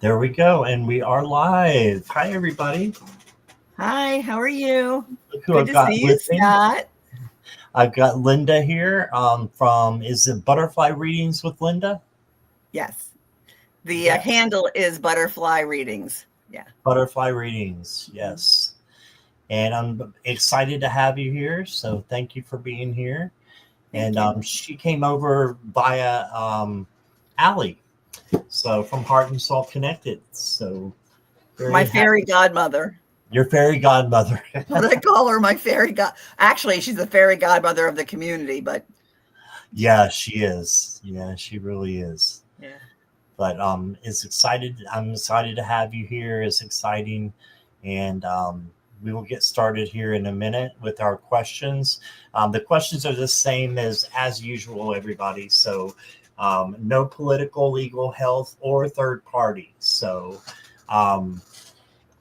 There we go, and we are live. Hi, everybody. Hi, how are you? Look who Good I've to got see you, with me. Scott. I've got Linda here from, is it Butterfly Readings with Linda? Yes, the Yes. handle is Butterfly Readings. Yeah, Butterfly Readings, Mhm. yes. And I'm excited to have you here, so thank you for being here. Thank And you. she came over via Allie, so from Heart and Soul Connected. So My very fairy happy. godmother. Your fairy godmother. What I call her, my fairy god. Actually, she's the fairy godmother of the community, but Yeah, she is. Yeah, she really is. yeah. But it's excited. I'm excited to have you here. It's exciting, and we will get started here in a minute with our questions. The questions are the same as usual, everybody. So no political, legal, health, or third party. So um,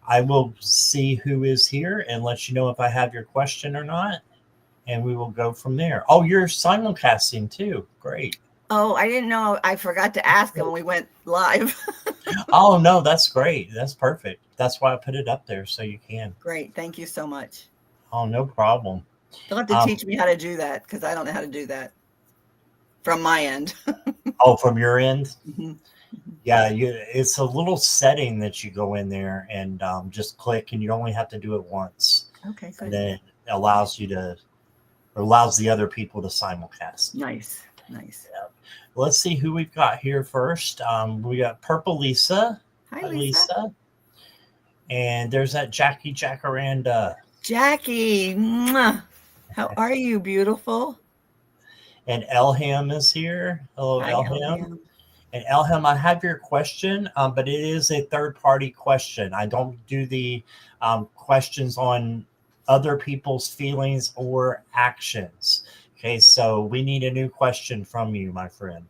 I will see who is here and let you know if I have your question or not, and we will go from there. Oh, you're simulcasting too. Great. Oh, I didn't know. I forgot to ask him when we went live. Oh no, that's great. That's perfect. That's why I put it up there so you can. Great. Thank you so much. Oh, no problem. You'll have to Um, teach me how to do that because I don't know how to do that from my end. oh, from your end, Mhm, mhm. yeah, it's a little setting that you go in there and just click, and you only have to do it once, Okay, and good. then it allows you to, or allows the other people to simulcast. Nice. Nice. Yeah. Let's see who we've got here first. We got Purple Lisa. Hi, Hi, Lisa. Lisa. And there's that Jackie Jacaranda. Jackie, mwah. How are you, beautiful? And Elham is here. Hello, Hi, Elham. Elham. And Elham, I have your question, but it is a third party question. I don't do the questions on other people's feelings or actions. Okay, so we need a new question from you, my friend.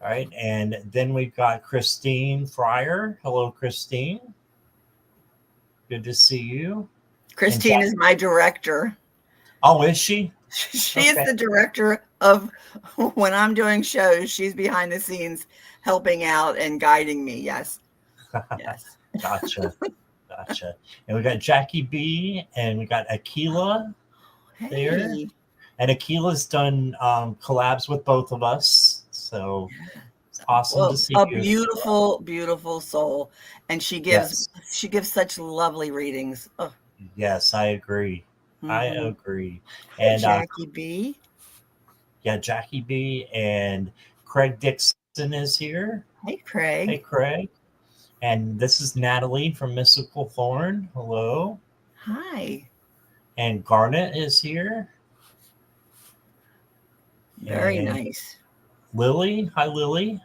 All right, and then we've got Christine Fryer. Hello, Christine. Good to see you. And Christine Jack. is my director. Oh, is she? She is Okay. the director of when I'm doing shows. She's behind the scenes helping out and guiding me. Yes. Yes. Gotcha. Gotcha. And we got Jackie B and we got Aquila there. Hey. And Akila's done collabs with both of us. So it's awesome to Well, see a you, Akila. beautiful, beautiful soul. And Yes. she gives such lovely readings. Oh, Yes, I agree. I mm-hmm. agree. Hey, And Jackie B. yeah, Jackie B and Craig Dixon is here. Hey, Hey, Craig. Craig. And this is Natalie from Mystical Thorn. Hello. Hi. And Garnet is here. Very And nice. Lily. Hi, Lily.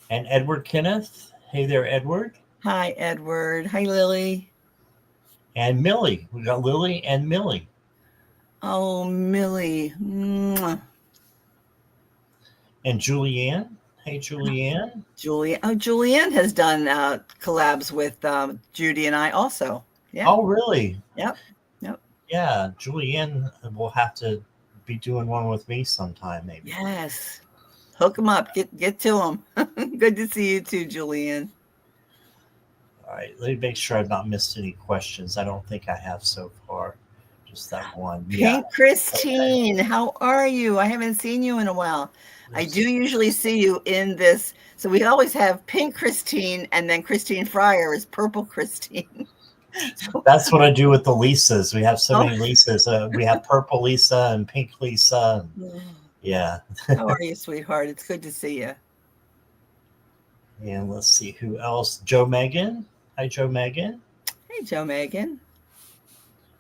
And Edward Kenneth. Hey there, Edward. Hi, Edward. Hi, Lily. And Millie. We got Lily and Millie. Oh, Millie. Mwah. And Julianne. Hey, Julianne. Julianne has done collabs with Judy and I also. Yeah. Oh, really? Yep. Yep. Yeah, Julianne will have to be doing one with me sometime, maybe. Yes. Hook them up. Get to them. Good to see you too, Julianne. All right, let me make sure I've not missed any questions. I don't think I have so far. Just that one. Yeah. Pink Okay. Christine, how are you? I haven't seen you in a while. I do There's, usually see you in this. So we always have Pink Christine and then Christine Fryer is Purple Christine. So, that's what I do with the Lisas. We have so oh, many Lisas. We have Purple Lisa and Pink Lisa. And yeah. how are you, sweetheart? It's good to see you. And let's see who else. Joe Megan. Hi, Joe Megan. Hey, Joe Megan.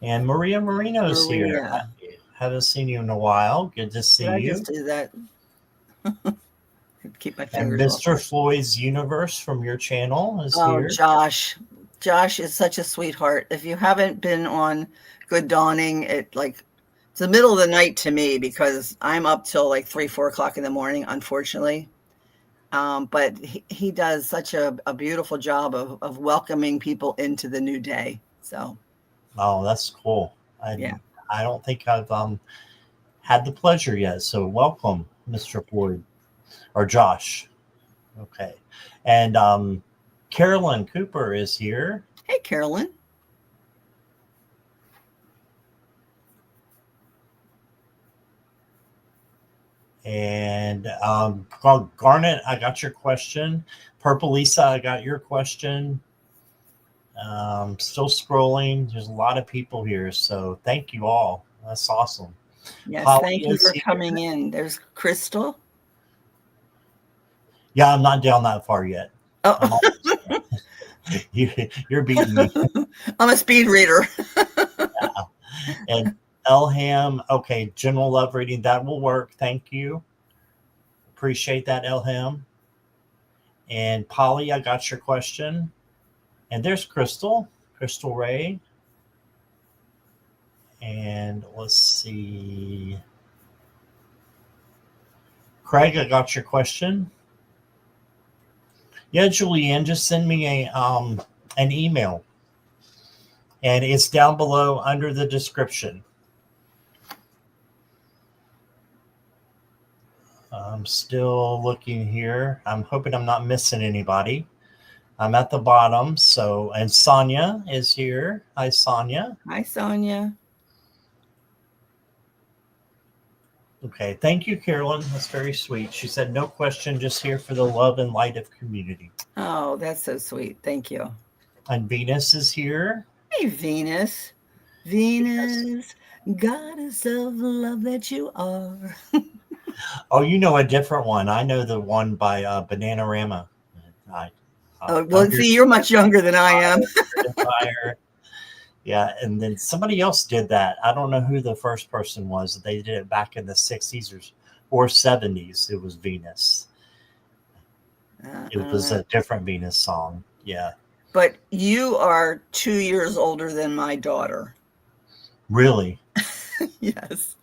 And Maria Marino's here. Maria. Haven't seen you in a while. Good to Did see I you. just do that? Keep my And fingers off. Mr. Floyd's Universe from your channel is Oh, here. Josh. Josh is such a sweetheart. If you haven't been on Good Dawning, it's the middle of the night to me because I'm up till like 3, 4 o'clock in the morning, unfortunately. But he does such a beautiful job of welcoming people into the new day. So Oh, that's cool. I yeah. I don't think I've had the pleasure yet. So welcome, Mr. Floyd or Josh. Okay. And Carolyn Cooper is here. Hey, Carolyn. And Garnet, I got your question. Purple Lisa, I got your question. Still scrolling. There's a lot of people here, so thank you all. That's awesome. Yes, Holly thank you is for here. coming in. There's Crystal. Yeah, I'm not down that far yet. I'm Oh, almost, you're beating me. I'm a speed reader. And Elham, okay, general love reading, that will work. Thank you. Appreciate that, Elham. And Polly, I got your question. And there's Crystal Ray. And let's see. Craig, I got your question. Yeah, Julianne, just send me an email. And it's down below under the description. I'm still looking here. I'm hoping I'm not missing anybody. I'm at the bottom. So, and Sonia is here. Hi, Sonia. Hi, Sonia. Okay. Thank you, Carolyn. That's very sweet. She said, no question, just here for the love and light of community. Oh, that's so sweet. Thank you. And Venus is here. Hey, Venus. Venus, goddess of love that you are. Oh, you know a different one. I know the one by Bananarama. Well, see, you're much younger than I am. Fire. Yeah, and then somebody else did that. I don't know who the first person was. They did it back in the 60s or 70s. It was Venus. It was a different Venus song. Yeah. But you are 2 years older than my daughter. Really? Yes.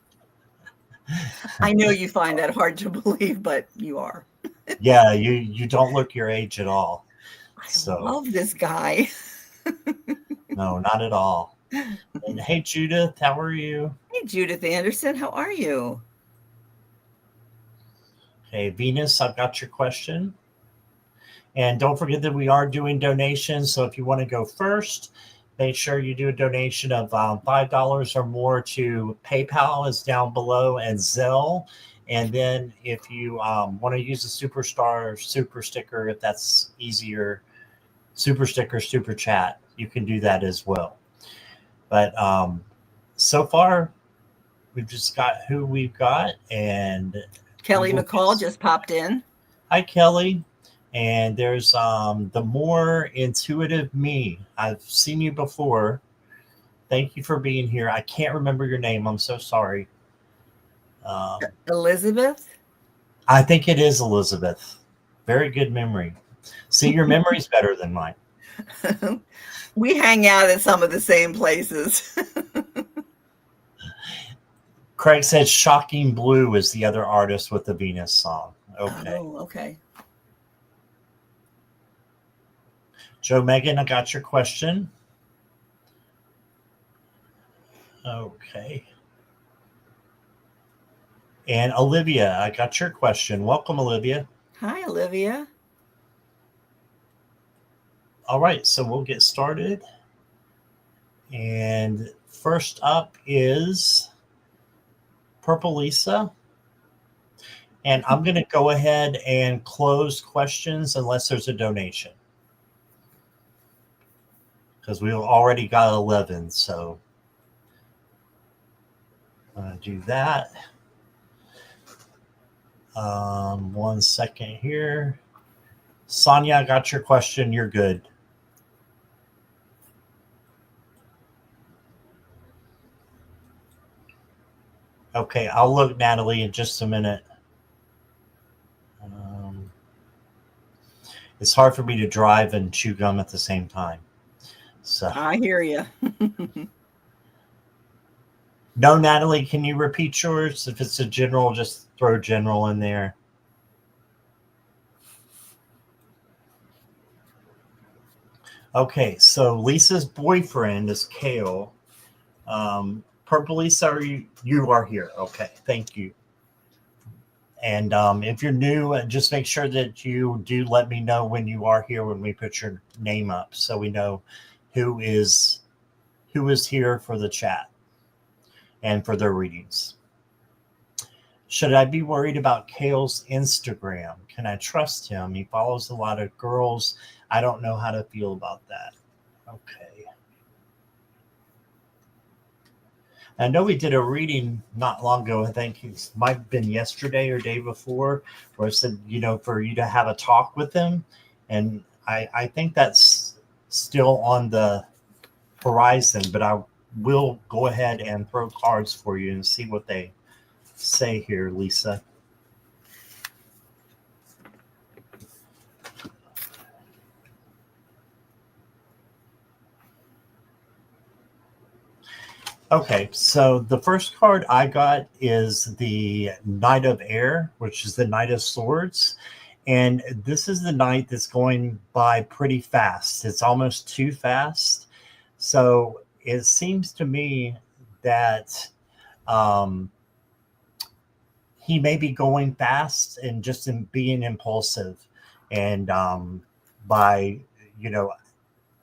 I know you find that hard to believe, but you are. Yeah, you don't look your age at all. I love this guy. No, not at all. And hey, Judith, how are you? Hey, Judith Anderson, how are you? Hey, Venus, I've got your question. And don't forget that we are doing donations. So if you want to go first, make sure you do a donation of $5 or more to PayPal is down below and Zelle. And then if you want to use a Superstar super sticker, if that's easier, super sticker, super chat, you can do that as well. But so far, we've just got who we've got. And Kelly McCall just popped in. Hi, Kelly. And there's the more intuitive me. I've seen you before. Thank you for being here. I can't remember your name. I'm so sorry. Elizabeth? I think it is Elizabeth. Very good memory. See, your memory's better than mine. We hang out at some of the same places. Craig said Shocking Blue is the other artist with the Venus song. Okay. Oh, okay. Joe Megan, I got your question. Okay. And Olivia, I got your question. Welcome, Olivia. Hi, Olivia. All right, so we'll get started. And first up is Purple Lisa. And I'm going to go ahead and close questions unless there's a donation. Because we already got 11, so I'm going to do that. 1 second here. Sonia, I got your question. You're good. Okay, I'll look, Natalie, in just a minute. It's hard for me to drive and chew gum at the same time. So I hear you. No, Natalie, can you repeat yours? If it's a general, just throw general in there. Okay, so Lisa's boyfriend is Kale. Purple Lisa, you are here. Okay, thank you. And if you're new, just make sure that you do let me know when you are here when we put your name up, so we know who is here for the chat and for their readings. Should I be worried about Kale's Instagram? Can I trust him? He follows a lot of girls. I don't know how to feel about that. Okay. I know we did a reading not long ago. I think it might have been yesterday or day before, where I said, for you to have a talk with him. And I think that's still on the horizon, but I will go ahead and throw cards for you and see what they say here, Lisa. Okay, so the first card I got is the Knight of Air, which is the Knight of Swords. And this is the knight that's going by pretty fast. It's almost too fast. So it seems to me that he may be going fast and just in being impulsive, and by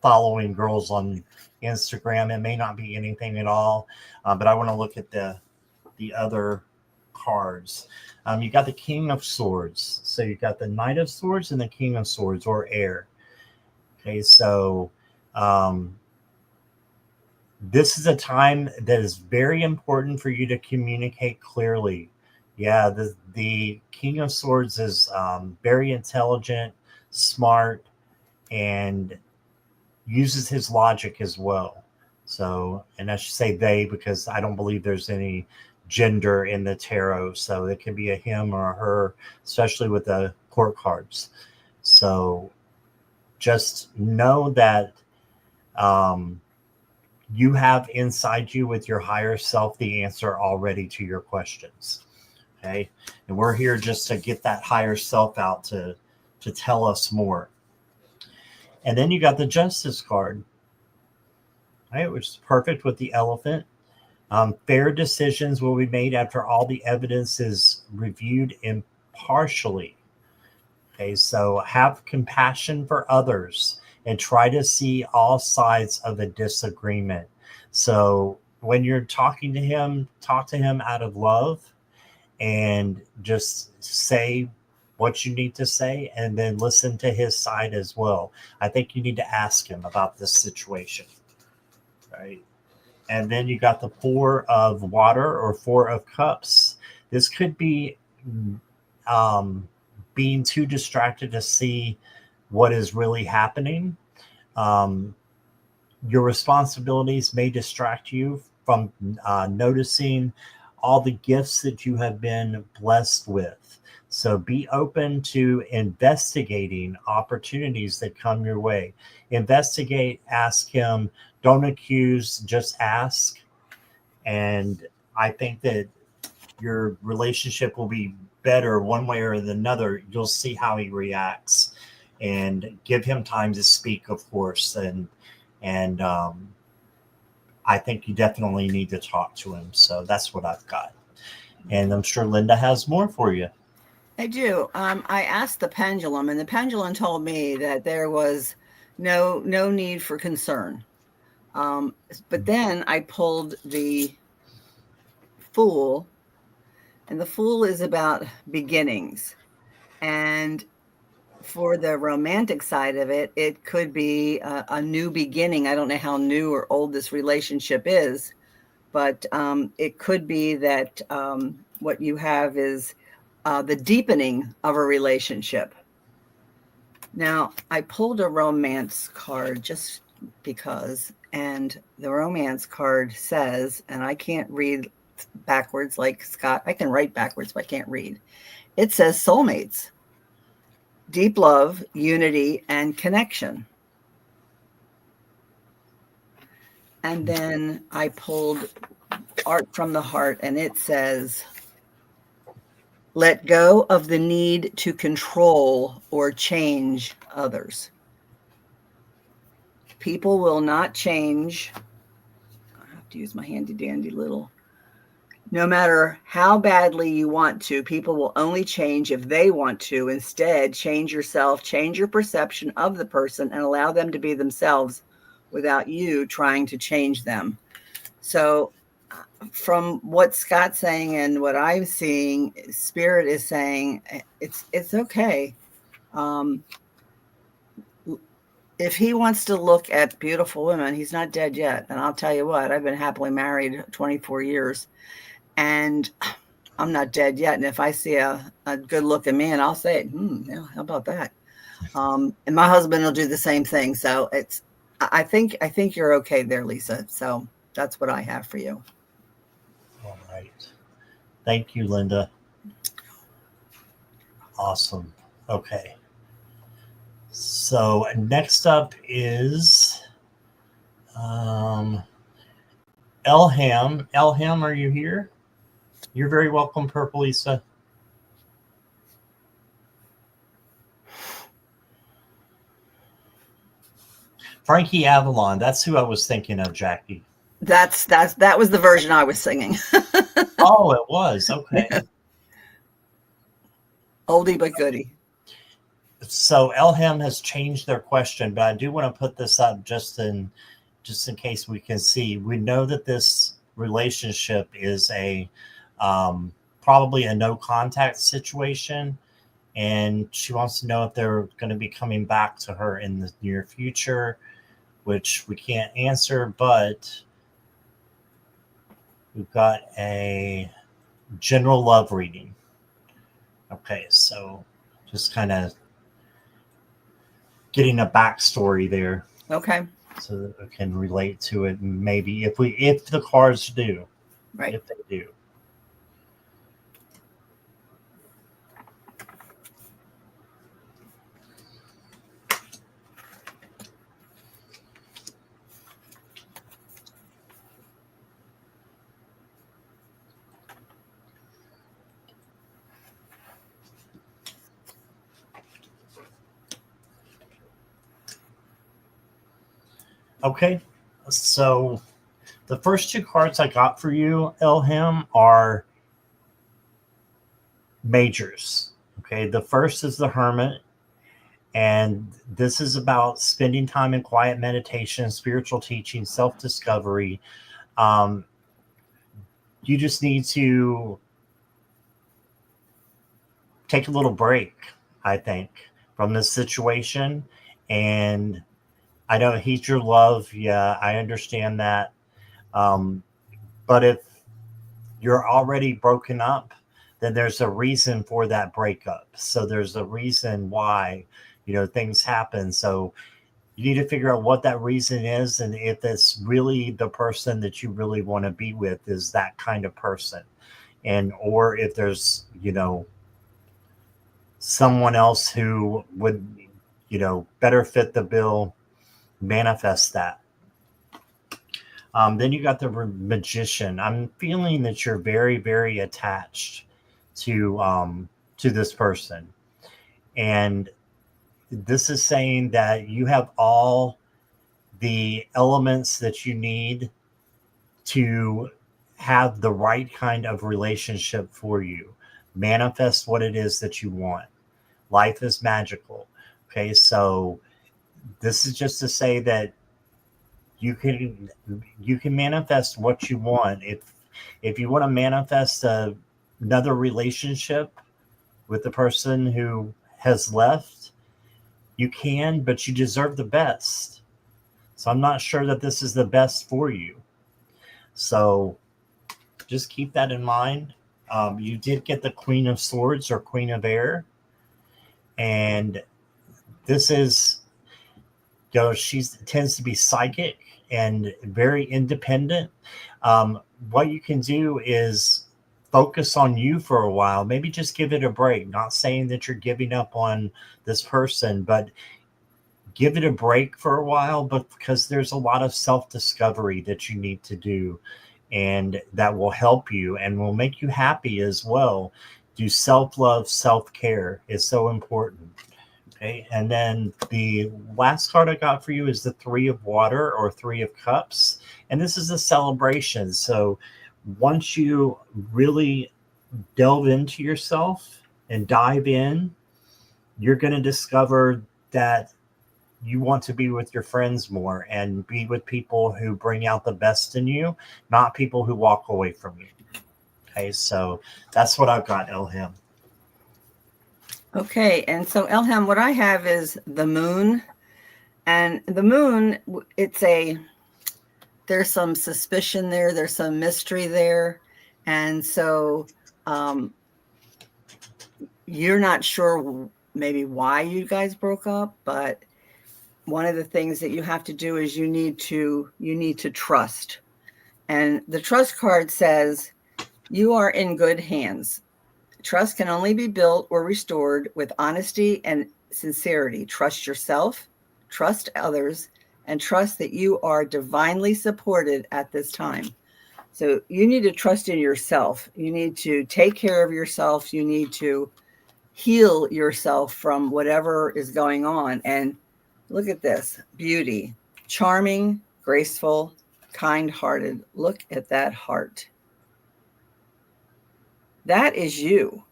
following girls on Instagram. It may not be anything at all, but I want to look at the other cards. You got the King of Swords, so you got the Knight of Swords and the King of Swords, or Air. Okay, so this is a time that is very important for you to communicate clearly. Yeah, the King of Swords is very intelligent, smart, and uses his logic as well. So, and I should say they, because I don't believe there's any gender in the tarot. So it could be a him or a her, especially with the court cards. So just know that you have inside you with your higher self the answer already to your questions. Okay. And we're here just to get that higher self out to tell us more. And then you got the Justice card, right, which is perfect with the elephant. Fair decisions will be made after all the evidence is reviewed impartially. Okay, so have compassion for others and try to see all sides of a disagreement. So when you're talking to him, talk to him out of love and just say what you need to say, and then listen to his side as well. I think you need to ask him about this situation, right? And then you got the Four of Water or Four of Cups. This could be being too distracted to see what is really happening. Your responsibilities may distract you from noticing all the gifts that you have been blessed with. So be open to investigating opportunities that come your way. Investigate, ask him, don't accuse, just ask. And I think that your relationship will be better one way or another. You'll see how he reacts, and give him time to speak, of course. And I think you definitely need to talk to him. So that's what I've got. And I'm sure Linda has more for you. I do. I asked the pendulum, and the pendulum told me that there was no need for concern. But then I pulled the Fool, and the Fool is about beginnings. And for the romantic side of it, it could be a new beginning. I don't know how new or old this relationship is, but it could be that what you have is the deepening of a relationship. Now, I pulled a romance card just because, and the romance card says, and I can't read backwards like Scott. I can write backwards, but I can't read. It says soulmates, deep love, unity, and connection. And then I pulled Art from the Heart, and it says, let go of the need to control or change others. People will not change. I have to use my handy dandy little No matter how badly you want to, people will only change if they want to. Instead, change yourself, change your perception of the person, and allow them to be themselves without you trying to change them. So, from what Scott's saying and what I'm seeing, Spirit is saying it's okay. If he wants to look at beautiful women, he's not dead yet. And I'll tell you what, I've been happily married 24 years. And I'm not dead yet. And if I see a good looking man, I'll say, yeah, how about that? And my husband will do the same thing. So I think you're okay there, Lisa. So that's what I have for you. All right. Thank you, Linda. Awesome. Okay. So next up is Elham. Elham, are you here? You're very welcome, Purple Lisa. Frankie Avalon, that's who I was thinking of, Jackie. That was the version I was singing. Oh, it was. Okay. Oldie but goodie. So Elham has changed their question, but I do want to put this up just in case we can see. We know that this relationship is a probably a no contact situation, and she wants to know if they're going to be coming back to her in the near future, which we can't answer, but we've got a general love reading. Okay, so just kind of getting a backstory there. Okay. So that we can relate to it, maybe if the cards do. Right. If they do. Okay, so the first two cards I got for you, Elham, are majors. Okay, the first is the Hermit, and this is about spending time in quiet meditation, spiritual teaching, self-discovery. You just need to take a little break, I think, from this situation. And I know he's your love. Yeah, I understand that. But if you're already broken up, then there's a reason for that breakup. So there's a reason why, things happen. So you need to figure out what that reason is. And if it's really the person that you really want to be with is that kind of person. Or if there's, someone else who would, better fit the bill, manifest that. Then you got the Magician. I'm feeling that you're very, very attached to this person. And this is saying that you have all the elements that you need to have the right kind of relationship for you. Manifest what it is that you want. Life is magical. Okay, so this is just to say that you can manifest what you want. If you want to manifest another relationship with the person who has left, you can, but you deserve the best. So I'm not sure that this is the best for you. So just keep that in mind. You did get the Queen of Swords or Queen of Air. And this is, she tends to be psychic and very independent. What you can do is focus on you for a while. Maybe just give it a break. Not saying that you're giving up on this person, but give it a break for a while, but because there's a lot of self-discovery that you need to do, and that will help you and will make you happy as well. Do self-love, self-care is so important. Okay, and then the last card I got for you is the Three of Water or Three of Cups. And this is a celebration. So once you really delve into yourself and dive in, you're going to discover that you want to be with your friends more and be with people who bring out the best in you, not people who walk away from you. Okay, so that's what I've got, Elham. Okay, and so Elham, what I have is the moon, and the moon, there's some suspicion there, there's some mystery there, and so you're not sure maybe why you guys broke up, but one of the things that you have to do is you need to trust. And the trust card says you are in good hands. Trust can only be built or restored with honesty and sincerity. Trust yourself, trust others, and trust that you are divinely supported at this time. So you need to trust in yourself. You need to take care of yourself. You need to heal yourself from whatever is going on. And look at this beauty, charming, graceful, kind-hearted. Look at that heart. That is you.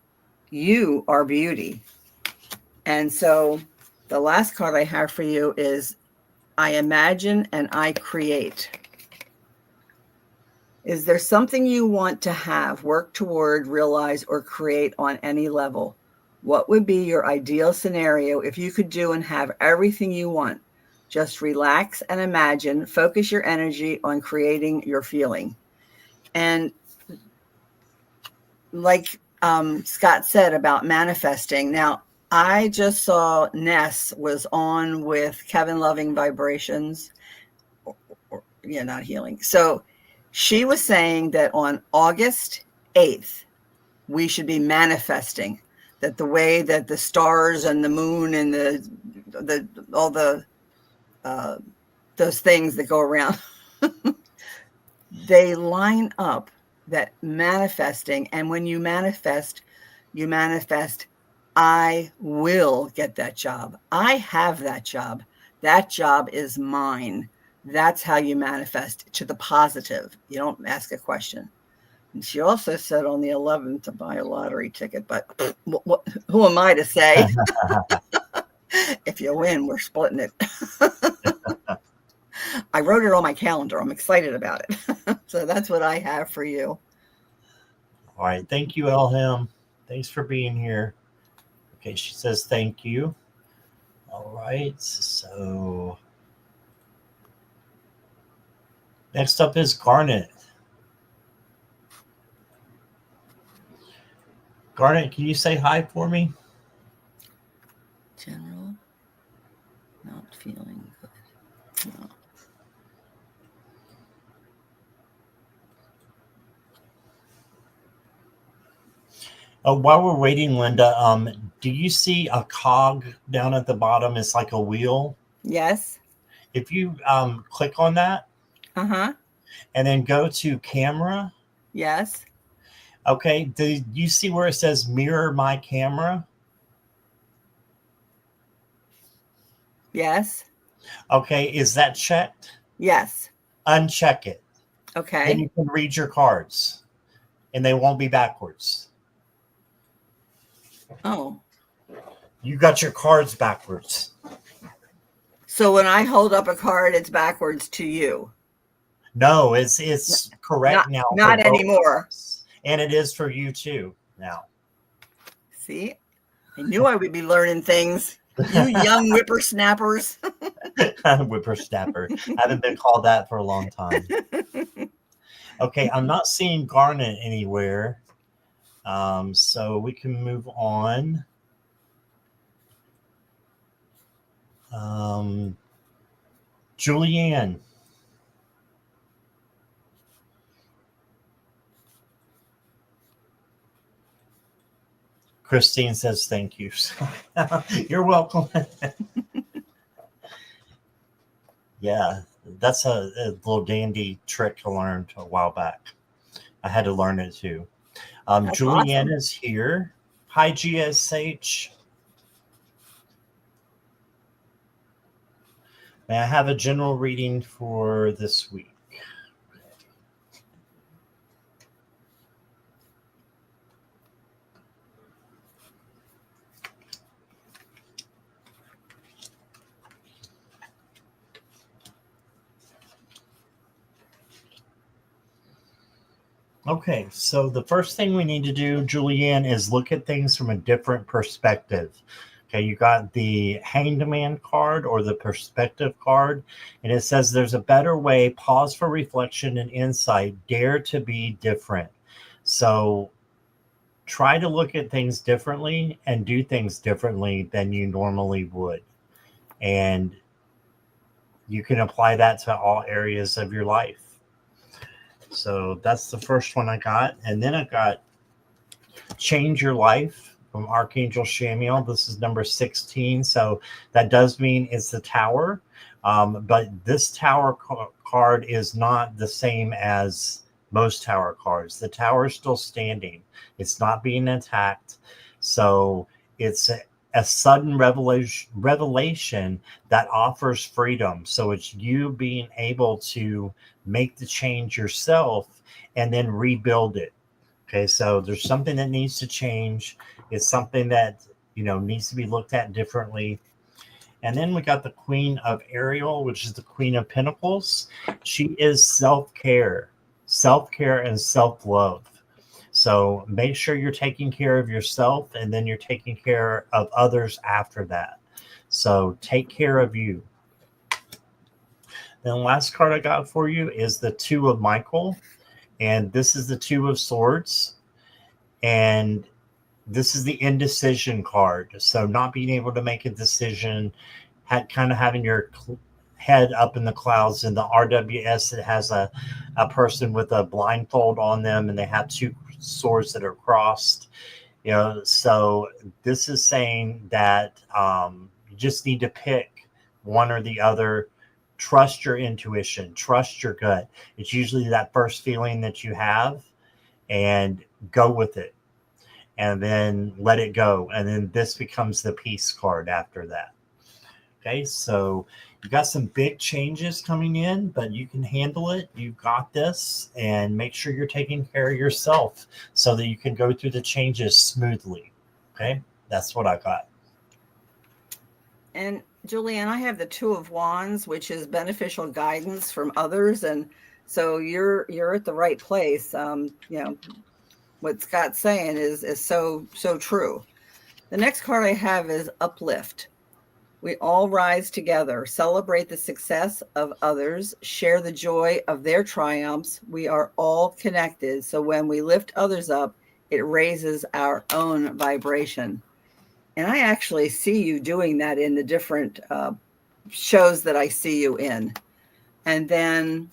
You are beauty. And so the last card I have for you is I imagine and I create. Is there something you want to have, work toward, realize, or create on any level? What would be your ideal scenario if you could do and have everything you want? Just relax and imagine, focus your energy on creating your feeling. And like Scott said about manifesting, now I just saw Ness was on with Kevin Loving Vibrations, not healing. So she was saying that on August 8th, we should be manifesting that the way that the stars and the moon and all the those things that go around, they line up, that manifesting. And when you manifest, I will get that job. I have that job. That job is mine. That's how you manifest to the positive. You don't ask a question. And she also said on the 11th to buy a lottery ticket, but who am I to say? If you win, we're splitting it. I wrote it on my calendar. I'm excited about it. So that's what I have for you. All right. Thank you, Elham. Thanks for being here. Okay, she says thank you. All right. So next up is Garnet. Garnet, can you say hi for me? General, not feeling good. No. While we're waiting, Linda, do you see a cog down at the bottom? It's like a wheel. Yes. If you click on that, and then go to camera. Yes. Okay. Do you see where it says mirror my camera? Yes. Okay. Is that checked? Yes. Uncheck it. Okay. Then you can read your cards, and they won't be backwards. Oh. You got your cards backwards. So when I hold up a card, it's backwards to you. No, it's correct now. Not anymore. And it is for you too now. See, I knew I would be learning things. You young whippersnappers. Whippersnapper. I haven't been called that for a long time. Okay, I'm not seeing Garnet anywhere. So we can move on. Julianne. Christine says thank you. You're welcome. Yeah, that's a little dandy trick I learned a while back. I had to learn it too. Julianne awesome. Is here. Hi, GSH. May I have a general reading for this week? Okay, so the first thing we need to do, Julianne, is look at things from a different perspective. Okay, you got the Hanged Man card or the Perspective card, and it says there's a better way, pause for reflection and insight, dare to be different. So try to look at things differently and do things differently than you normally would. And you can apply that to all areas of your life. So that's the first one I got. And then I got Change Your Life from Archangel Shamiel. This is number 16. So that does mean it's the tower. But this tower card is not the same as most tower cards. The tower is still standing. It's not being attacked. So it's a sudden revelation that offers freedom. So it's you being able to make the change yourself and then rebuild it. Okay, so there's something that needs to change. It's something that, needs to be looked at differently. And then we got the Queen of Ariel, which is the Queen of Pentacles. She is self-care and self-love. So make sure you're taking care of yourself, and then you're taking care of others after that. So take care of you. Then the last card I got for you is the Two of Michael. And this is the Two of Swords. And this is the indecision card. So not being able to make a decision, kind of having your head up in the clouds. In the RWS, it has a person with a blindfold on them, and they have two swords that are crossed. So this is saying that you just need to pick one or the other. Trust your intuition, trust your gut. It's usually that first feeling that you have, and go with it, and then let it go. And then this becomes the peace card after that. Okay, so you got some big changes coming in, but you can handle it. You got this, and make sure you're taking care of yourself so that you can go through the changes smoothly. Okay, that's what I got. And Julianne, I have the Two of Wands, which is beneficial guidance from others, and so you're at the right place. What Scott's saying is so true. The next card I have is Uplift. We all rise together, celebrate the success of others, share the joy of their triumphs. We are all connected. So when we lift others up, it raises our own vibration. And I actually see you doing that in the different shows that I see you in. And then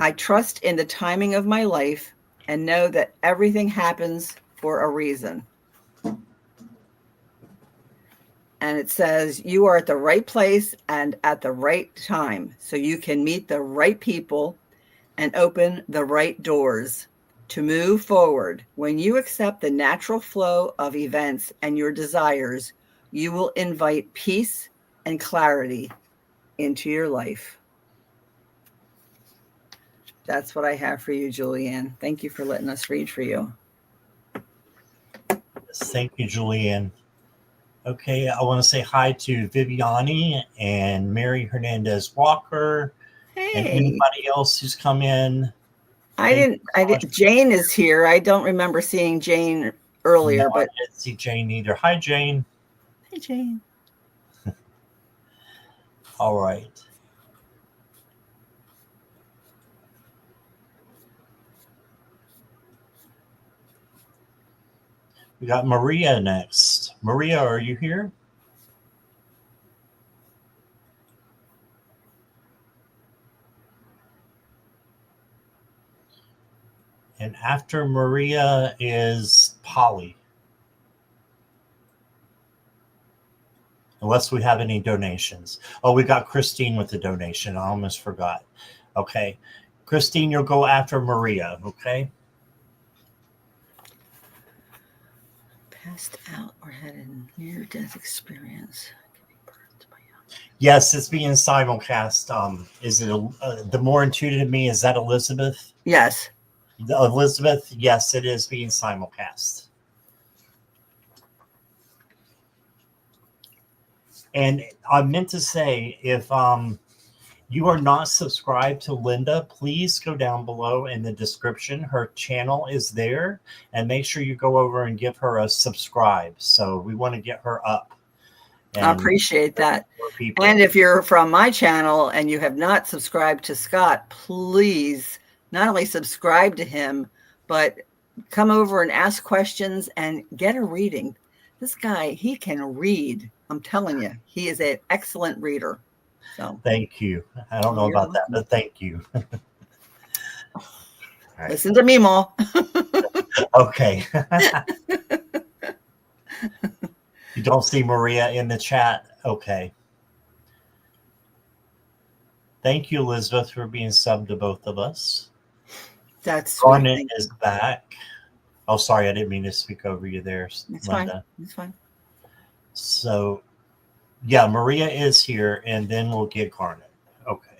I trust in the timing of my life and know that everything happens for a reason. And it says you are at the right place and at the right time, so you can meet the right people and open the right doors to move forward. When you accept the natural flow of events and your desires, you will invite peace and clarity into your life. That's what I have for you, Julianne. Thank you for letting us read for you. Thank you, Julianne. Okay, I want to say hi to Viviani and Mary Hernandez Walker, and anybody else who's come in. I didn't. Jane is here. I don't remember seeing Jane earlier, but I didn't see Jane either. Hi, Jane. Hi, Jane. All right. We got Maria next. Maria, are you here? And after Maria is Polly. Unless we have any donations. Oh, we got Christine with the donation. I almost forgot. Okay. Christine, you'll go after Maria, okay? Passed out or had a near-death experience. Yes, it's being simulcast. Is it the more intuitive me? Is that Elizabeth? Yes. Elizabeth, yes, it is being simulcast. And I meant to say, if you are not subscribed to Linda, please go down below in the description. Her channel is there, and make sure you go over and give her a subscribe. So we want to get her up. I appreciate that. People. And if you're from my channel and you have not subscribed to Scott, please not only subscribe to him, but come over and ask questions and get a reading. This guy, he can read. I'm telling you, he is an excellent reader. So thank you. I don't know about that, but thank you. Right. Listen to me, Ma. Okay. You don't see Maria in the chat? Okay. Thank you, Elizabeth, for being subbed to both of us. That's Garnet is back. Oh, sorry, I didn't mean to speak over you there, It's Linda. Fine. It's fine. So, yeah, Maria is here, and then we'll get Garnet. Okay.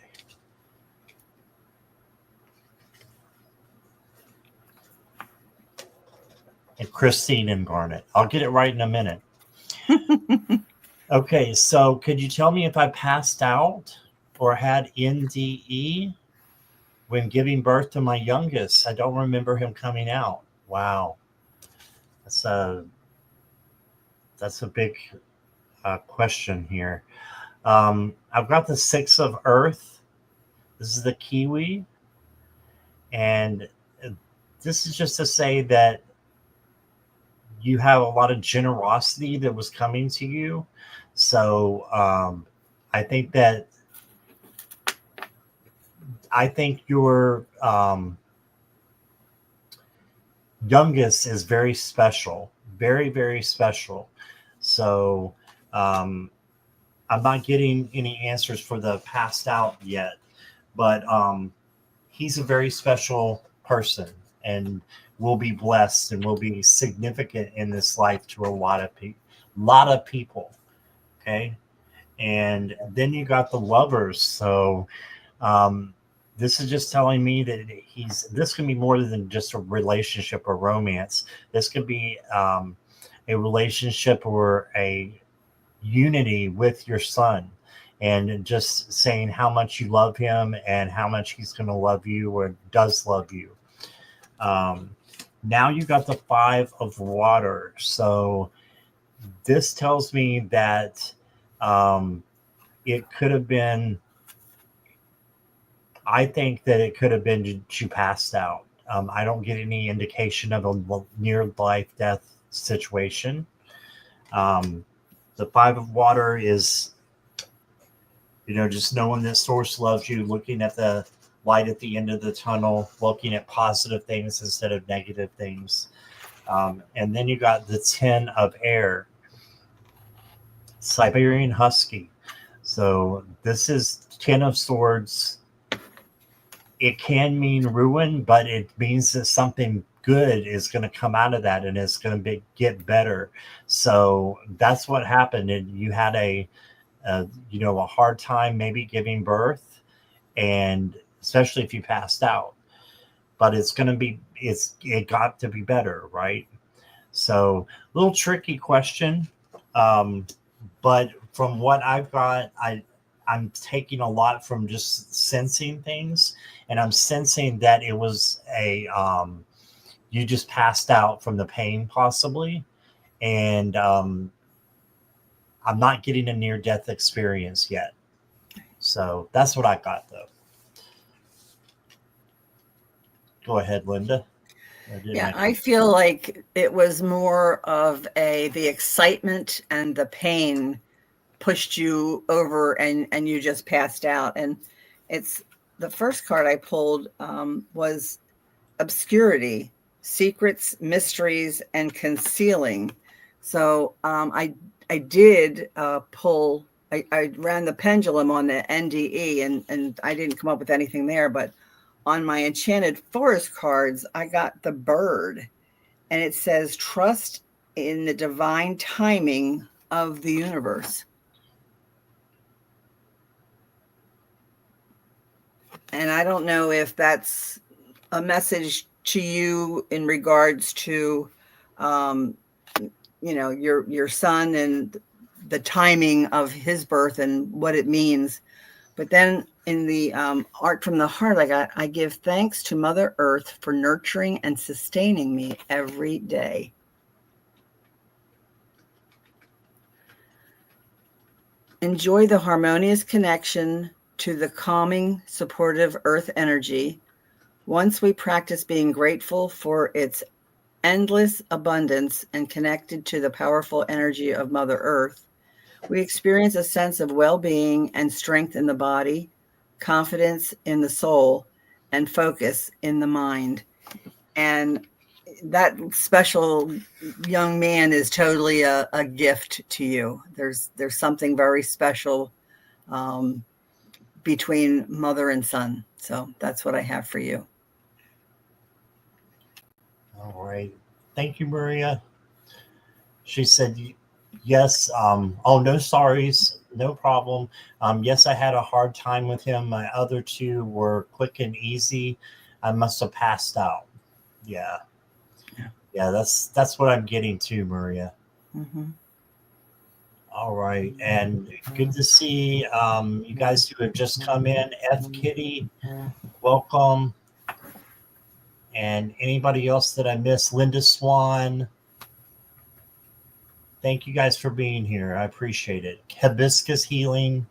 And Christine and Garnet. I'll get it right in a minute. Okay, so could you tell me if I passed out or had NDE when giving birth to my youngest? I don't remember him coming out. Wow. That's a big question here. I've got the 6 of Earth. This is the Kiwi. And this is just to say that you have a lot of generosity that was coming to you. So I think your youngest is very special, very, very special. So I'm not getting any answers for the passed out yet, but he's a very special person and will be blessed and will be significant in this life to a lot of people. Okay. And then you got the Lovers. So this is just telling me that this can be more than just a relationship or romance. This could be a relationship or a unity with your son, and just saying how much you love him and how much he's going to love you or does love you. Now you got the 5 of Water. So this tells me that it could have been, I think that it could have been she passed out. I don't get any indication of a near life death situation. The 5 of Water is, just knowing that Source loves you, looking at the light at the end of the tunnel, looking at positive things instead of negative things. And then you got the 10 of Air, Siberian Husky. So this is 10 of Swords. It can mean ruin, but it means that something good is going to come out of that and it's going to get better. So that's what happened. And you had a hard time maybe giving birth, and especially if you passed out, but it got to be better, right? So a little tricky question. But from what I've got, I'm taking a lot from just sensing things, and I'm sensing that it was you just passed out from the pain possibly. And I'm not getting a near-death experience yet. So that's what I got, though. Go ahead, Linda. I feel like it was more of the excitement and the pain pushed you over and you just passed out. And it's the first card I pulled was Obscurity, Secrets, Mysteries, and Concealing. So I did pull, I ran the pendulum on the NDE and I didn't come up with anything there, but on my Enchanted Forest cards, I got the Bird, and it says, trust in the divine timing of the universe. And I don't know if that's a message to you in regards to, your son and the timing of his birth and what it means. But then in the art from the heart I got, I give thanks to Mother Earth for nurturing and sustaining me every day. Enjoy the harmonious connection to the calming, supportive earth energy. Once we practice being grateful for its endless abundance and connected to the powerful energy of Mother Earth, we experience a sense of well-being and strength in the body, confidence in the soul, and focus in the mind. And that special young man is totally a gift to you. There's something very special between mother and son. So that's what I have for you. All right. Thank you, Maria. She said, yes. Oh, no sorries. No problem. Yes, I had a hard time with him. My other two were quick and easy. I must have passed out. Yeah. Yeah, that's what I'm getting to, Maria. Mm-hmm. All right. And good to see you guys who have just come in. F Kitty, welcome. And anybody else that I missed, Linda Swan. Thank you guys for being here. I appreciate it. Hibiscus Healing.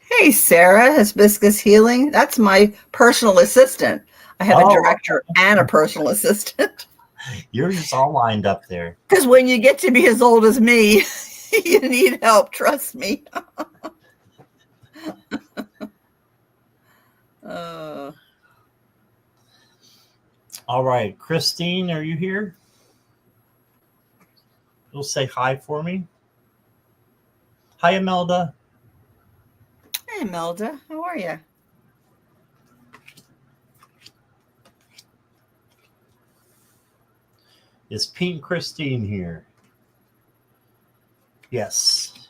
Hey, Sarah, Hibiscus Healing. That's my personal assistant. I have a director and a personal assistant. You're just all lined up there. Because when you get to be as old as me, you need help. Trust me. All right. Christine, are you here? You'll say hi for me. Hi, Imelda. Hey, Imelda. How are you? Is Pink Christine here? Yes.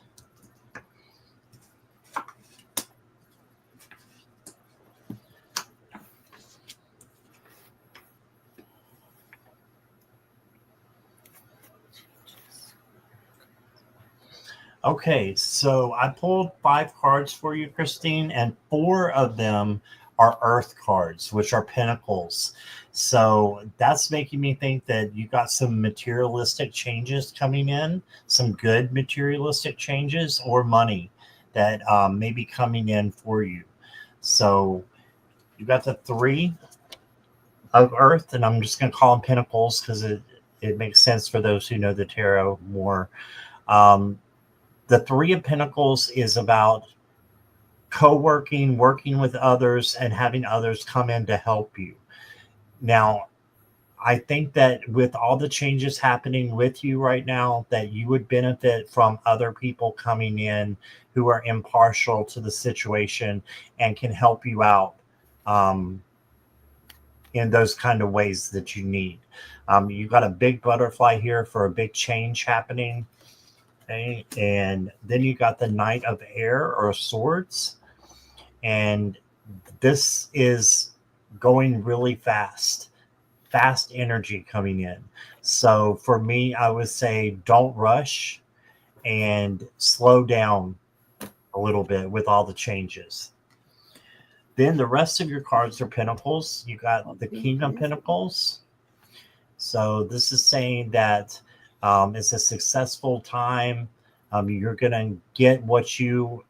Okay, so I pulled 5 cards for you, Christine, and 4 of them are Earth cards, which are pentacles. So that's making me think that you got some materialistic changes coming in, some good materialistic changes or money that may be coming in for you. So you got the 3 of Earth, and I'm just going to call them pentacles because it makes sense for those who know the tarot more. The 3 of Pentacles is about co-working, working with others, and having others come in to help you. Now, I think that with all the changes happening with you right now, that you would benefit from other people coming in who are impartial to the situation and can help you out in those kind of ways that you need. You got a big butterfly here for a big change happening. Okay. And then you got the Knight of Air or Swords. And this is going really fast energy coming in. So for me, I would say don't rush and slow down a little bit with all the changes. Then the rest of your cards are Pentacles. You got the King of Pentacles. So this is saying that it's a successful time. You're going to get what you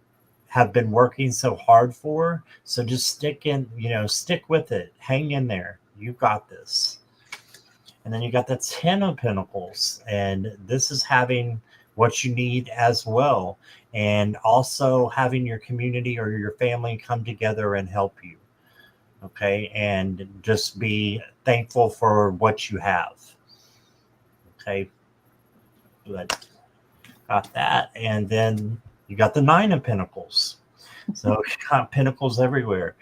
have been working so hard for. So just stick with it. Hang in there. You got this. And then you got the 10 of Pentacles. And this is having what you need as well. And also having your community or your family come together and help you. Okay. And just be thankful for what you have. Okay. Good. Got that. And then you got the 9 of Pentacles. So you got pentacles everywhere.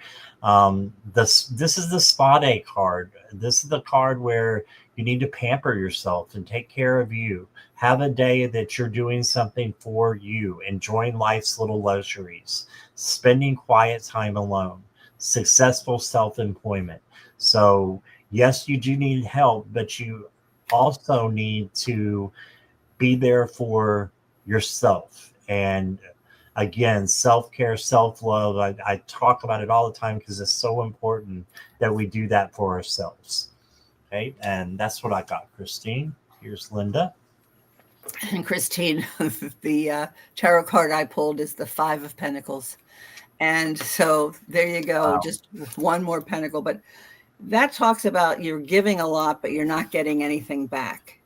This is the Spa Day card. This is the card where you need to pamper yourself and take care of you. Have a day that you're doing something for you, enjoying life's little luxuries, spending quiet time alone, successful self-employment. So yes, you do need help, but you also need to be there for yourself and again, self-care, self-love. I talk about it all the time because it's so important that we do that for ourselves. Okay, and that's what I got, Christine. Here's Linda. And Christine, the tarot card I pulled is the Five of Pentacles. And so there you go, Wow. just one more pentacle. But that talks about you're giving a lot, but you're not getting anything back.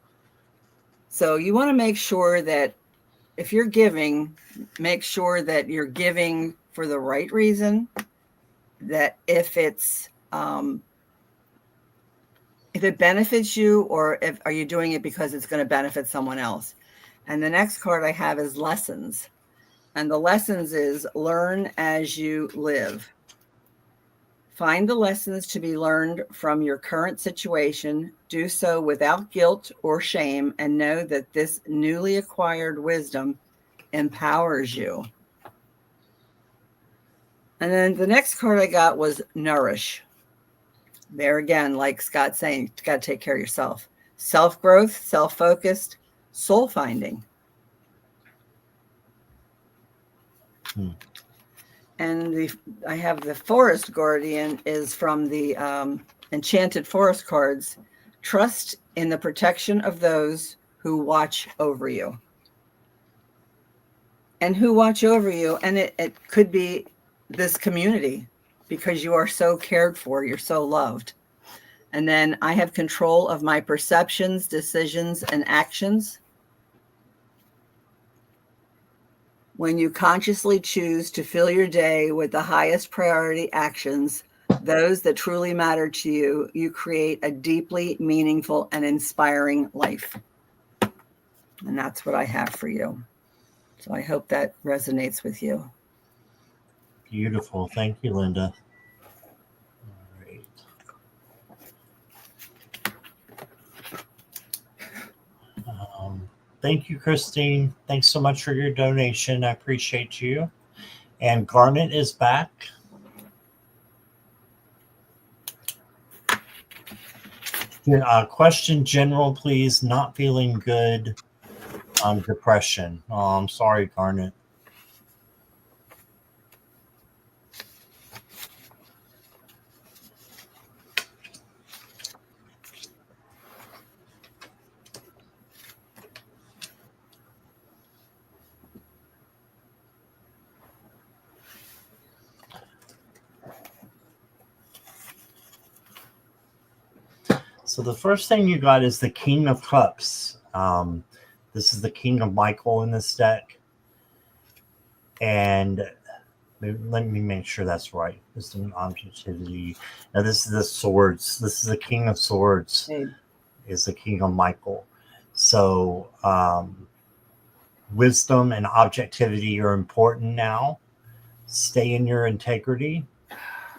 So you want to make sure that if you're giving, make sure that you're giving for the right reason, that if it benefits you, or are you doing it because it's going to benefit someone else? And the next card I have is lessons. And the lessons is learn as you live. Find the lessons to be learned from your current situation. Do so without guilt or shame, and know that this newly acquired wisdom empowers you. And then the next card I got was nourish. There again, like Scott's saying, you got to take care of yourself. Self-growth, self-focused, soul finding. And I have the Forest Guardian is from the Enchanted Forest cards. Trust in the protection of those who watch over you. And who watch over you. And it could be this community, because you are so cared for. You're so loved. And then I have control of my perceptions, decisions, and actions. When you consciously choose to fill your day with the highest priority actions, those that truly matter to you, you create a deeply meaningful and inspiring life. And that's what I have for you. So I hope that resonates with you. Beautiful. Thank you, Linda. All right. Thank you, Christine. Thanks so much for your donation. I appreciate you. And Garnet is back. Question general, please. Not feeling good. Depression. Oh, I'm sorry, Garnet. So the first thing you got is the King of Cups. This is the King of Michael in this deck. And let me make sure that's right. This is an objectivity. Now this is the swords. This is the King of Swords. Hey. Is the King of Michael. So wisdom and objectivity are important now. Stay in your integrity.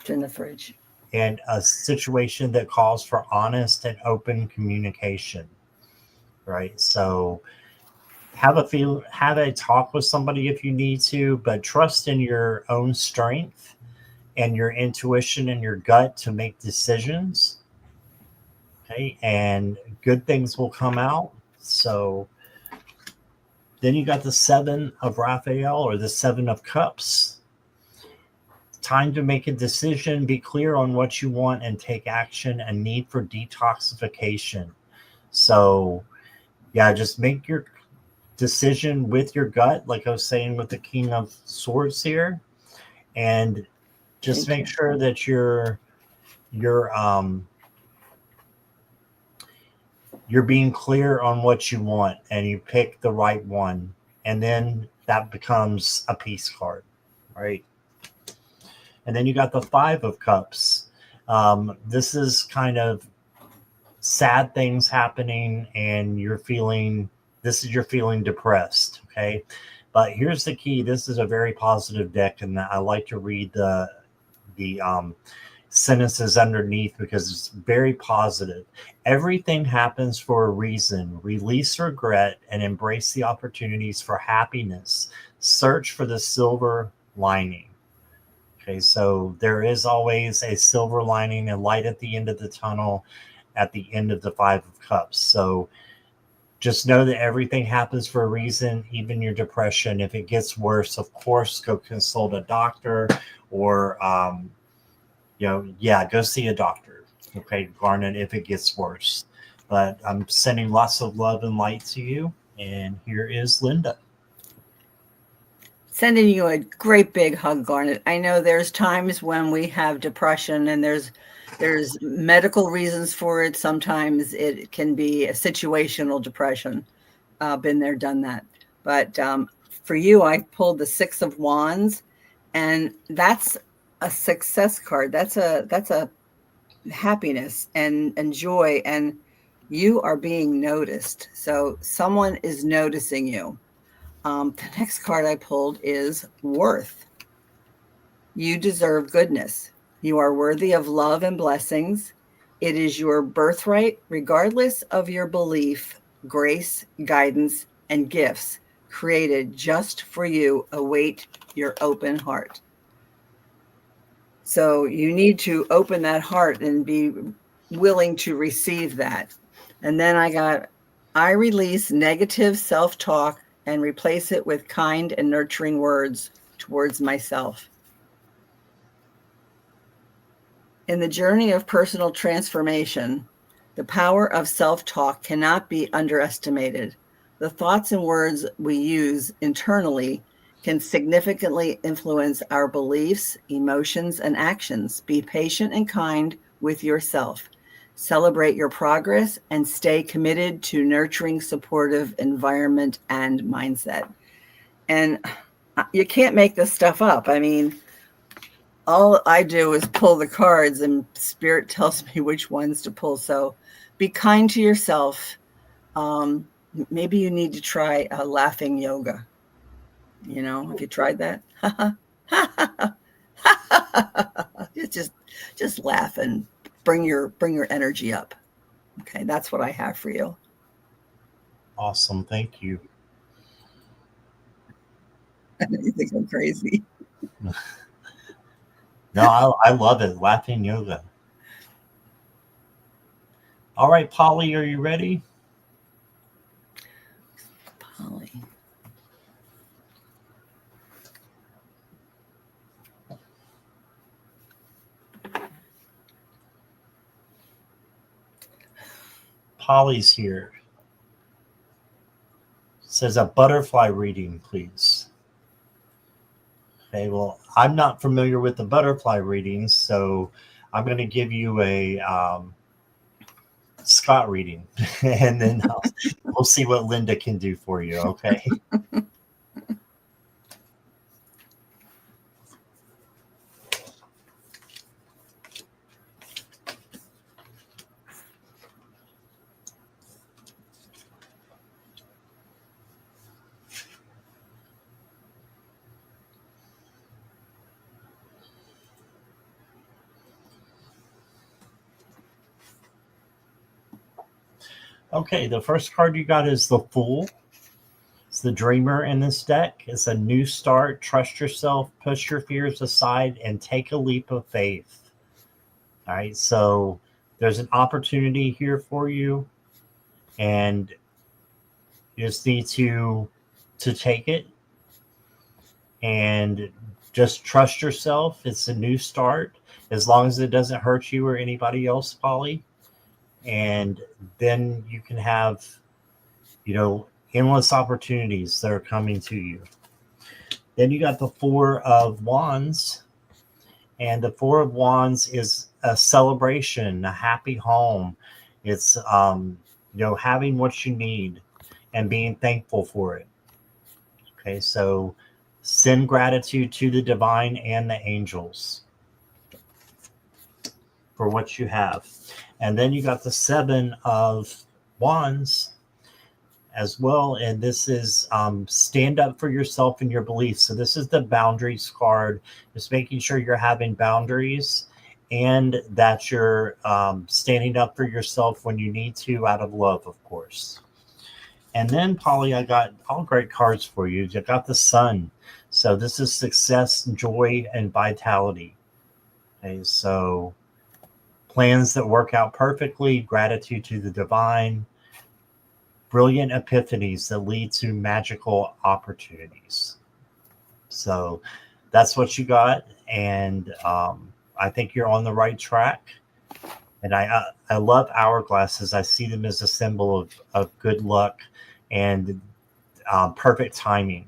It's in the fridge. And a situation that calls for honest and open communication, right? So have a talk with somebody if you need to, but trust in your own strength and your intuition and your gut to make decisions. Okay, and good things will come out. So then you got the Seven of Raphael, or the Seven of Cups. Time to make a decision, be clear on what you want, and take action. A need for detoxification. So yeah, just make your decision with your gut, like I was saying with the King of Swords here, and just make sure that you're being clear on what you want, and you pick the right one, and then that becomes a peace card, right? And then you got the Five of Cups. This is kind of sad things happening, and you're feeling depressed, okay? But here's the key. This is a very positive deck, and I like to read the sentences underneath because it's very positive. Everything happens for a reason. Release regret and embrace the opportunities for happiness. Search for the silver lining. Okay, so there is always a silver lining, a light at the end of the tunnel, at the end of the Five of Cups. So just know that everything happens for a reason, even your depression. If it gets worse, of course, go consult a doctor or, go see a doctor. Okay, Garnet, if it gets worse. But I'm sending lots of love and light to you. And here is Linda. Sending you a great big hug, Garnet. I know there's times when we have depression and there's medical reasons for it. Sometimes it can be a situational depression. Been there, done that. But for you, I pulled the 6 of Wands, and that's a success card. That's a happiness and joy, and you are being noticed. So someone is noticing you. The next card I pulled is Worth. You deserve goodness. You are worthy of love and blessings. It is your birthright, regardless of your belief, grace, guidance, and gifts created just for you await your open heart. So you need to open that heart and be willing to receive that. And then I release negative self-talk and replace it with kind and nurturing words towards myself. In the journey of personal transformation, the power of self-talk cannot be underestimated. The thoughts and words we use internally can significantly influence our beliefs, emotions, and actions. Be patient and kind with yourself. Celebrate your progress and stay committed to nurturing supportive environment and mindset. And you can't make this stuff up. I mean, all I do is pull the cards and Spirit tells me which ones to pull. So be kind to yourself. Maybe you need to try laughing yoga. You know, have you tried that? just laugh and bring your energy up. Okay, that's what I have for you. Awesome, thank you. You think I'm crazy? No, I love it. Laughing yoga. All right, Polly, are you ready? Polly. Polly's here. It says a butterfly reading, please. Okay, well, I'm not familiar with the butterfly readings, so I'm going to give you a Scott reading, and then we'll see what Linda can do for you, okay? Okay, the first card you got is the Fool. It's the dreamer in this deck. It's a new start. Trust yourself, push your fears aside, and take a leap of faith. All right, so there's an opportunity here for you, and you just need to take it and just trust yourself. It's a new start, as long as it doesn't hurt you or anybody else, Polly. And then you can have, endless opportunities that are coming to you. Then you got the 4 of Wands, and the 4 of Wands is a celebration, a happy home. It's having what you need and being thankful for it. Okay, so send gratitude to the divine and the angels for what you have. And then you got the 7 of Wands as well, and this is stand up for yourself and your beliefs. So this is the boundaries card, just making sure you're having boundaries and that you're standing up for yourself when you need to, out of love, of course. And then, Polly, I got all great cards for you. I got the Sun. So this is success, joy, and vitality. Okay, so plans that work out perfectly, gratitude to the divine, brilliant epiphanies that lead to magical opportunities. So that's what you got, and I think you're on the right track. And I love hourglasses. I see them as a symbol of good luck and perfect timing.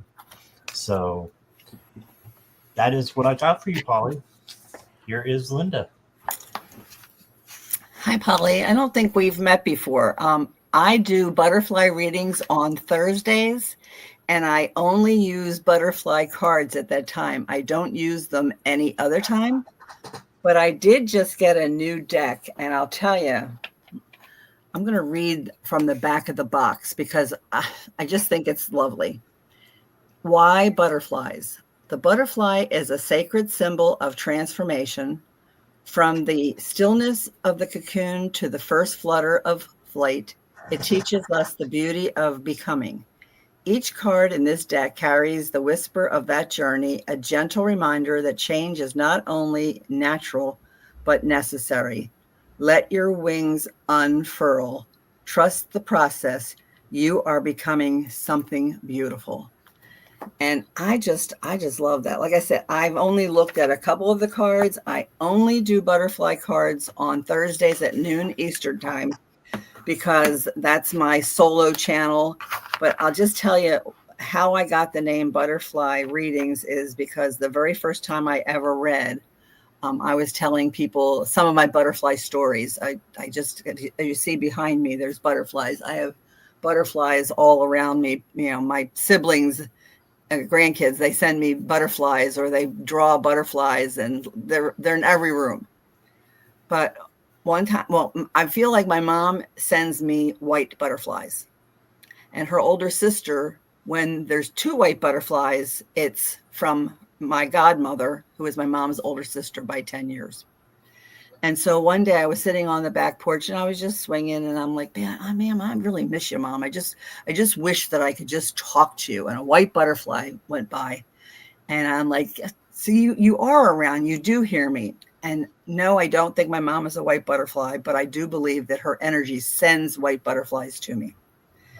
So that is what I got for you, Polly. Here is Linda. Hi, Polly. I don't think we've met before. I do butterfly readings on Thursdays, and I only use butterfly cards at that time. I don't use them any other time, but I did just get a new deck, and I'll tell you, I'm going to read from the back of the box because I just think it's lovely. Why butterflies? The butterfly is a sacred symbol of transformation. From the stillness of the cocoon to the first flutter of flight, it teaches us the beauty of becoming. Each card in this deck carries the whisper of that journey, a gentle reminder that change is not only natural, but necessary. Let your wings unfurl. Trust the process. You are becoming something beautiful. And I just love that. Like I said, I've only looked at a couple of the cards. I only do butterfly cards on Thursdays at noon Eastern time because that's my solo channel. But I'll just tell you how I got the name Butterfly Readings is because the very first time I ever read, I was telling people some of my butterfly stories. I just, you see behind me, there's butterflies. I have butterflies all around me. You know, my siblings, grandkids, they send me butterflies or they draw butterflies, and they're in every room. But one time, well, I feel like my mom sends me white butterflies, and her older sister, when there's two white butterflies, it's from my godmother, who is my mom's older sister by 10 years. And so one day I was sitting on the back porch and I was just swinging, and I'm like, ma'am, I really miss you, Mom. I just wish that I could just talk to you. And a white butterfly went by, and I'm like, so you are around, you do hear me. And no, I don't think my mom is a white butterfly, but I do believe that her energy sends white butterflies to me.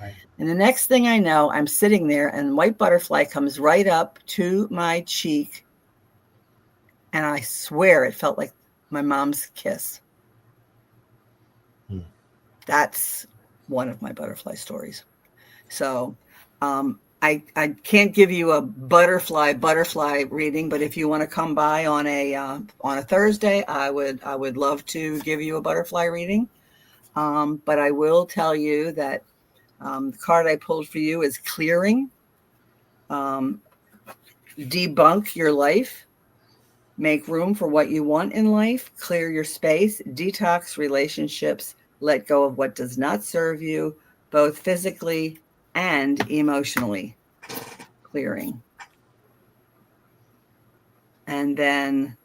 Right. And the next thing I know, I'm sitting there and white butterfly comes right up to my cheek. And I swear it felt like my mom's kiss. That's one of my butterfly stories. So I can't give you a butterfly reading, but if you want to come by on a Thursday, I would love to give you a butterfly reading. But I will tell you that the card I pulled for you is clearing. Debunk your life. Make room for what you want in life. Clear your space. Detox relationships. Let go of what does not serve you, both physically and emotionally. Clearing. And then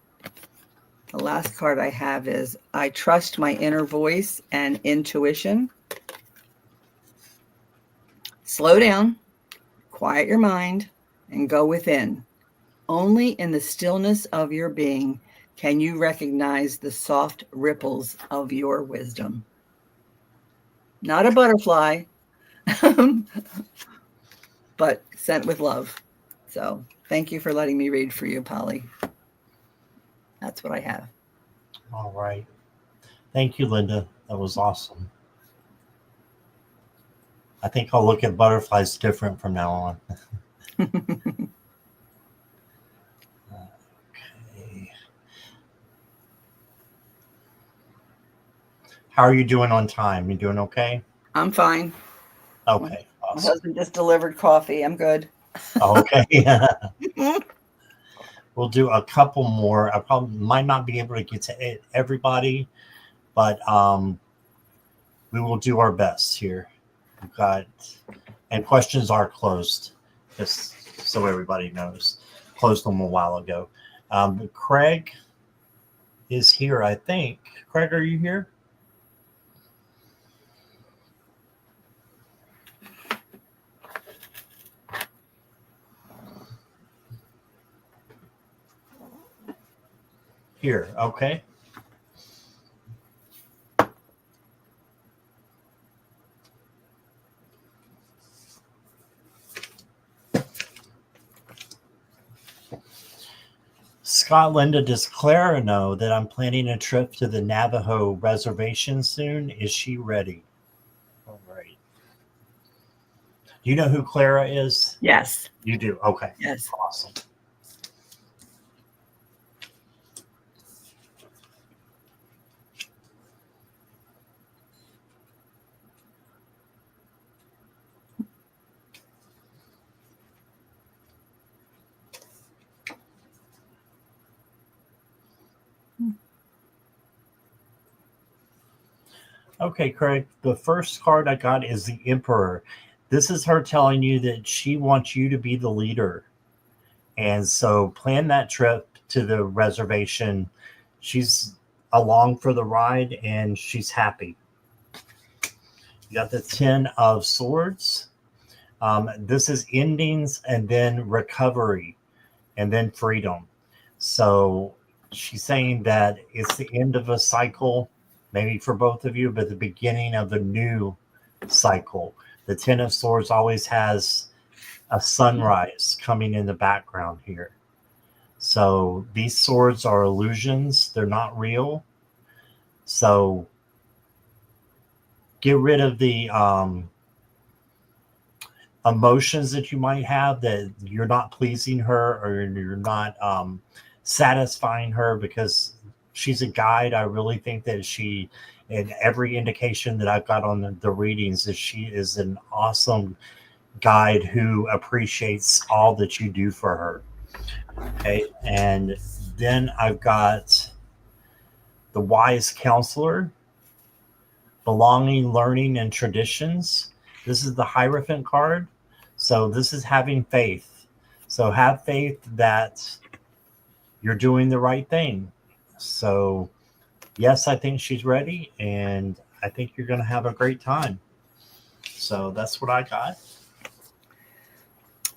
the last card I have is I trust my inner voice and intuition. Slow down, quiet your mind, and go within. Only in the stillness of your being can you recognize the soft ripples of your wisdom. Not a butterfly, but sent with love. So thank you for letting me read for you, Polly. That's what I have. All right. Thank you, Linda. That was awesome. I think I'll look at butterflies different from now on. Okay. How are you doing on time? You doing okay? I'm fine. Okay. Awesome. My husband just delivered coffee. I'm good. Okay. We'll do a couple more. I probably might not be able to get to everybody, but we will do our best here. We've got, and questions are closed, just so everybody knows. Closed them a while ago. Craig is here, I think. Craig, are you here? Here, okay. Scott, Linda, does Clara know that I'm planning a trip to the Navajo reservation soon? Is she ready? All right. Do you know who Clara is? Yes. You do? Okay. Yes. Awesome. Okay, Craig, the first card I got is the Emperor. This is her telling you that she wants you to be the leader. And so plan that trip to the reservation. She's along for the ride and she's happy. You got the 10 of Swords. This is endings and then recovery and then freedom. So she's saying that it's the end of a cycle, maybe for both of you, but the beginning of a new cycle. The 10 of Swords always has a sunrise coming in the background here. So these swords are illusions, they're not real. So get rid of the emotions that you might have that you're not pleasing her or you're not satisfying her, because she's a guide. I really think that she, and every indication that I've got on the readings, is she is an awesome guide who appreciates all that you do for her. Okay, and then I've got the Wise Counselor, belonging, learning, and traditions. This is the Hierophant card. So this is having faith. So have faith that you're doing the right thing. So yes, I think she's ready, and I think you're going to have a great time. So that's what I got.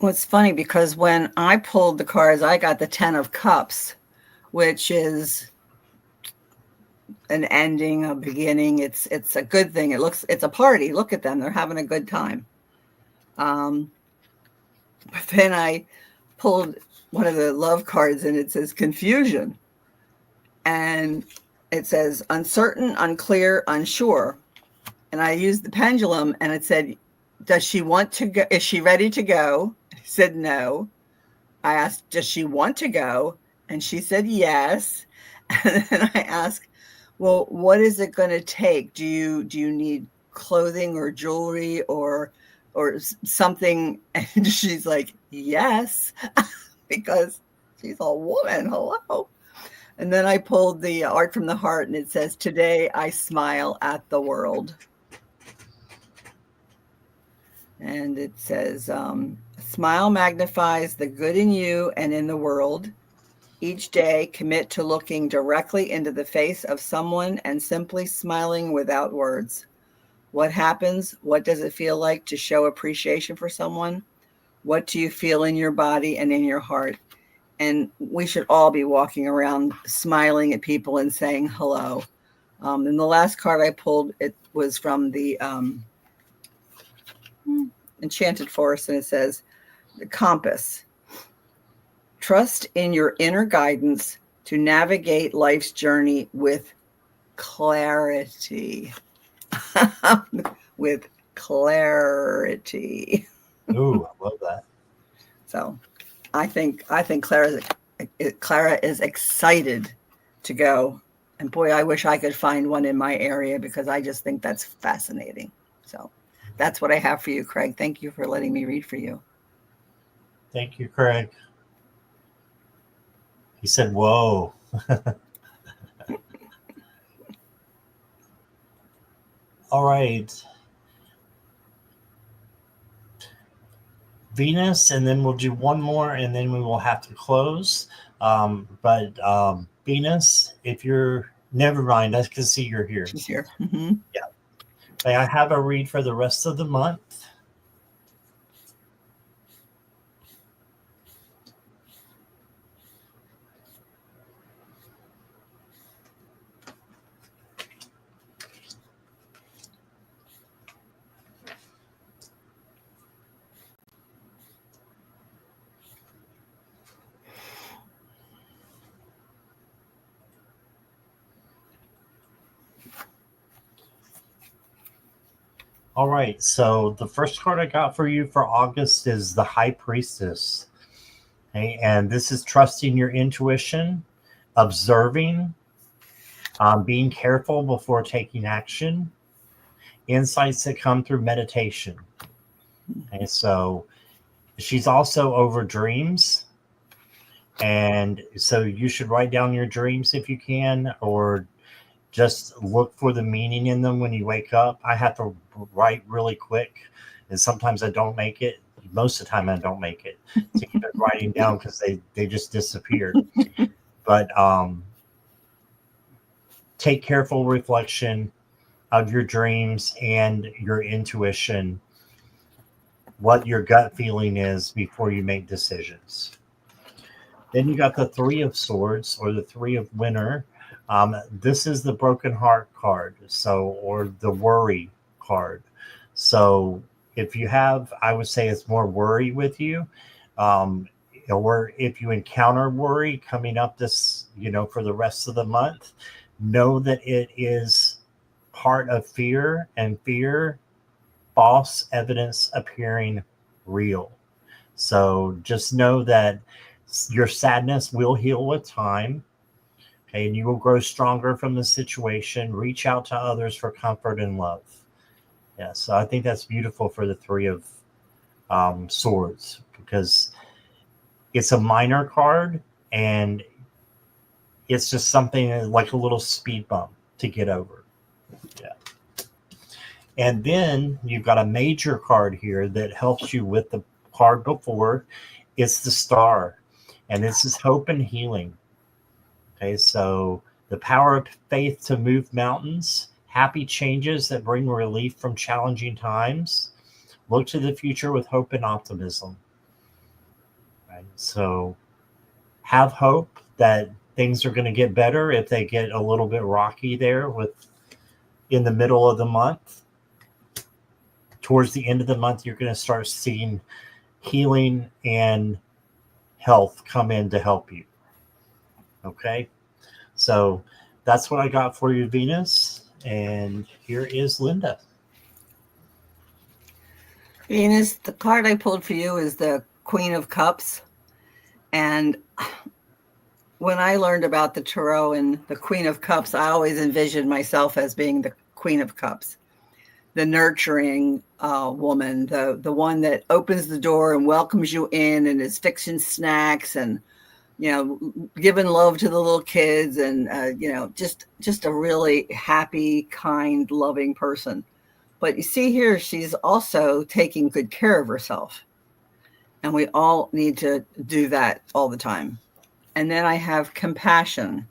Well, it's funny because when I pulled the cards, I got the 10 of Cups, which is an ending, a beginning. It's a good thing. It's a party. Look at them. They're having a good time. But then I pulled one of the love cards and it says confusion. And it says uncertain, unclear, unsure. And I used the pendulum and it said, does she want to go? Is she ready to go? I said no. I asked, does she want to go? And she said yes. And then I asked, well, what is it going to take? Do you need clothing or jewelry or something? And she's like, yes, because she's a woman. Hello. And then I pulled the Art from the Heart and it says, today I smile at the world. And it says, smile magnifies the good in you and in the world. Each day, commit to looking directly into the face of someone and simply smiling without words. What happens? What does it feel like to show appreciation for someone? What do you feel in your body and in your heart? And we should all be walking around smiling at people and saying hello. And the last card I pulled, it was from the Enchanted Forest, and it says, the Compass. Trust in your inner guidance to navigate life's journey with clarity. With clarity. Ooh, I love that. So I think Clara is excited to go. And boy, I wish I could find one in my area because I just think that's fascinating. So that's what I have for you, Craig. Thank you for letting me read for you. Thank you, Craig. He said, whoa. All right. Venus, and then we'll do one more, and then we will have to close. But Venus, if you're, never mind, I can see you're here. She's here. Mm-hmm. Yeah. May I have a read for the rest of the month? All right. So the first card I got for you for August is the High Priestess. Okay, and this is trusting your intuition, observing, being careful before taking action, insights that come through meditation. And so she's also over dreams. And so you should write down your dreams if you can, or just look for the meaning in them when you wake up. I have to write really quick, and sometimes I don't make it. Most of the time I don't make it to keep it writing down because they just disappeared. But take careful reflection of your dreams and your intuition, what your gut feeling is before you make decisions. Then you got the Three of Swords, or the Three of Winter. This is the broken heart card, or the worry card. So if you have, I would say it's more worry with you, or if you encounter worry coming up this, for the rest of the month, know that it is part of fear, and fear, false evidence appearing real. So just know that your sadness will heal with time. Okay, and you will grow stronger from the situation. Reach out to others for comfort and love. Yeah, so I think that's beautiful for the Three of Swords, because it's a minor card, and it's just something like a little speed bump to get over. Yeah. And then you've got a major card here that helps you with the card before. It's the Star, and this is hope and healing. Okay, so the power of faith to move mountains, happy changes that bring relief from challenging times. Look to the future with hope and optimism. Right? So have hope that things are going to get better if they get a little bit rocky there in the middle of the month. Towards the end of the month, you're going to start seeing healing and health come in to help you. Okay, so that's what I got for you, Venus. And here is Linda. Venus, the card I pulled for you is the Queen of Cups. And when I learned about the Tarot and the Queen of Cups, I always envisioned myself as being the Queen of Cups, the nurturing woman, the one that opens the door and welcomes you in and is fixing snacks and, giving love to the little kids and, just a really happy, kind, loving person. But you see here, she's also taking good care of herself. And we all need to do that all the time. And then I have compassion.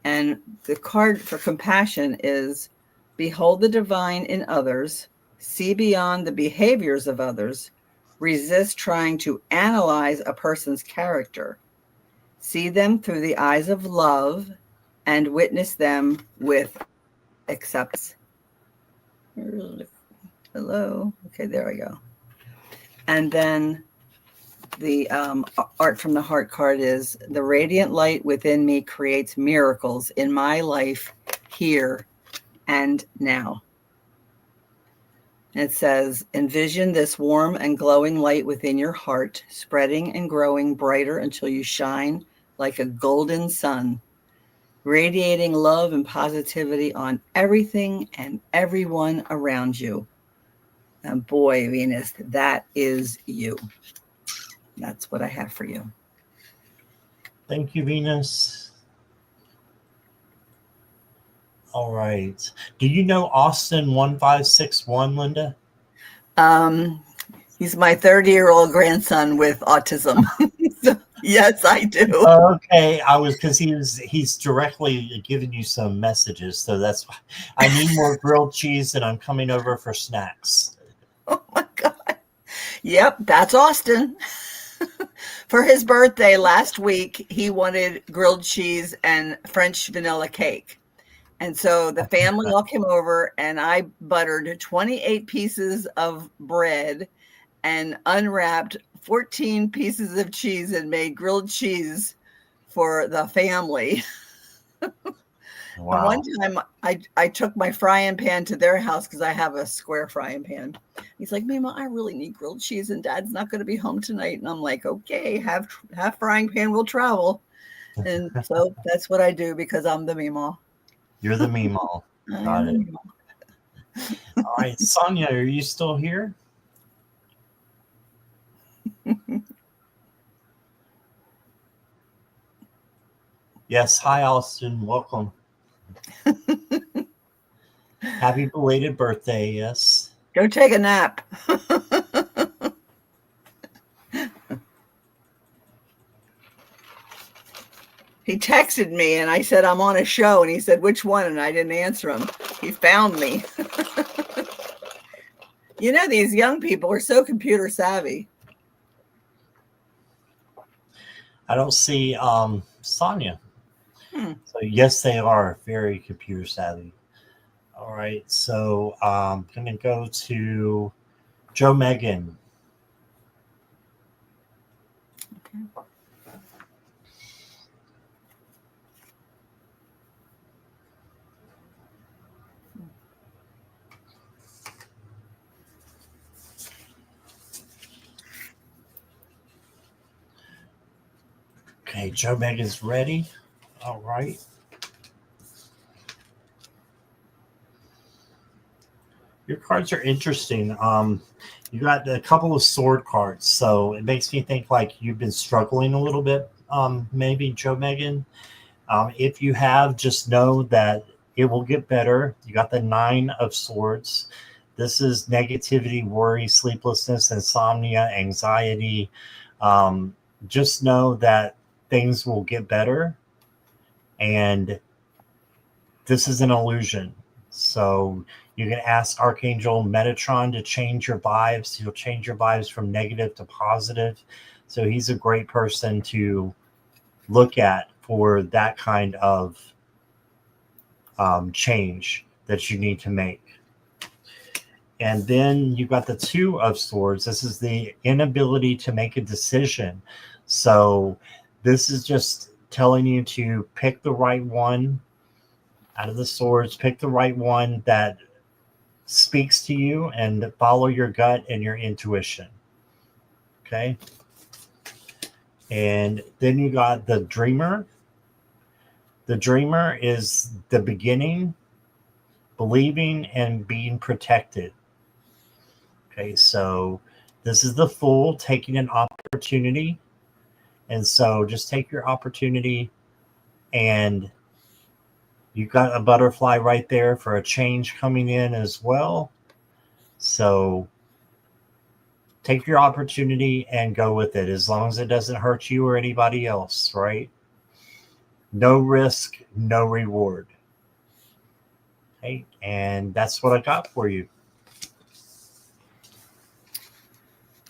And the card for compassion is behold the divine in others, see beyond the behaviors of others, resist trying to analyze a person's character, see them through the eyes of love, and witness them with acceptance. Hello. Okay, there we go. And then the Art from the Heart card is the radiant light within me creates miracles in my life here and now. It says, envision this warm and glowing light within your heart, spreading and growing brighter until you shine like a golden sun, radiating love and positivity on everything and everyone around you. And boy, Venus, that is you. That's what I have for you. Thank you, Venus. All right. Do you know Austin 1561, Linda? He's my 30-year-old grandson with autism. So, yes, I do. Okay, because he's directly giving you some messages, so that's why I need more grilled cheese, and I'm coming over for snacks. Oh my God! Yep, that's Austin. For his birthday last week, he wanted grilled cheese and French vanilla cake. And so the family all came over, and I buttered 28 pieces of bread and unwrapped 14 pieces of cheese and made grilled cheese for the family. And one Wow. time I took my frying pan to their house because I have a square frying pan. He's like, Mima, I really need grilled cheese and Dad's not going to be home tonight. And I'm like, okay, have frying pan will travel. And so that's what I do because I'm the Mima. You're the Meemaw. I Got am the it. Mima. All right, Sonia, are you still here? Yes. Hi, Austin. Welcome. Happy belated birthday. Yes. Go take a nap. He texted me and I said, I'm on a show. And he said, which one? And I didn't answer him. He found me. You know, these young people are so computer savvy. I don't see Sonia. Hmm. So yes, they are very computer savvy. All right. So I'm gonna go to Joe Megan. Okay. Okay, Joe Megan's ready. All right. Your cards are interesting. You got a couple of sword cards, so it makes me think like you've been struggling a little bit. Maybe Joe Megan. If you have, just know that it will get better. You got the 9 of Swords. This is negativity, worry, sleeplessness, insomnia, anxiety. Just know that things will get better, and this is an illusion. So you can ask Archangel Metatron to change your vibes. He'll change your vibes from negative to positive. So he's a great person to look at for that kind of change that you need to make. And then you got the 2 of Swords. This is the inability to make a decision. So this is just telling you to pick the right one out of the swords, pick the right one that speaks to you and follow your gut and your intuition. Okay. And then you got the Dreamer. The Dreamer is the beginning, believing, and being protected. Okay, so this is the Fool taking an opportunity. And so just take your opportunity, and you got a butterfly right there for a change coming in as well. So take your opportunity and go with it as long as it doesn't hurt you or anybody else, right? No risk, no reward. Okay, and that's what I got for you.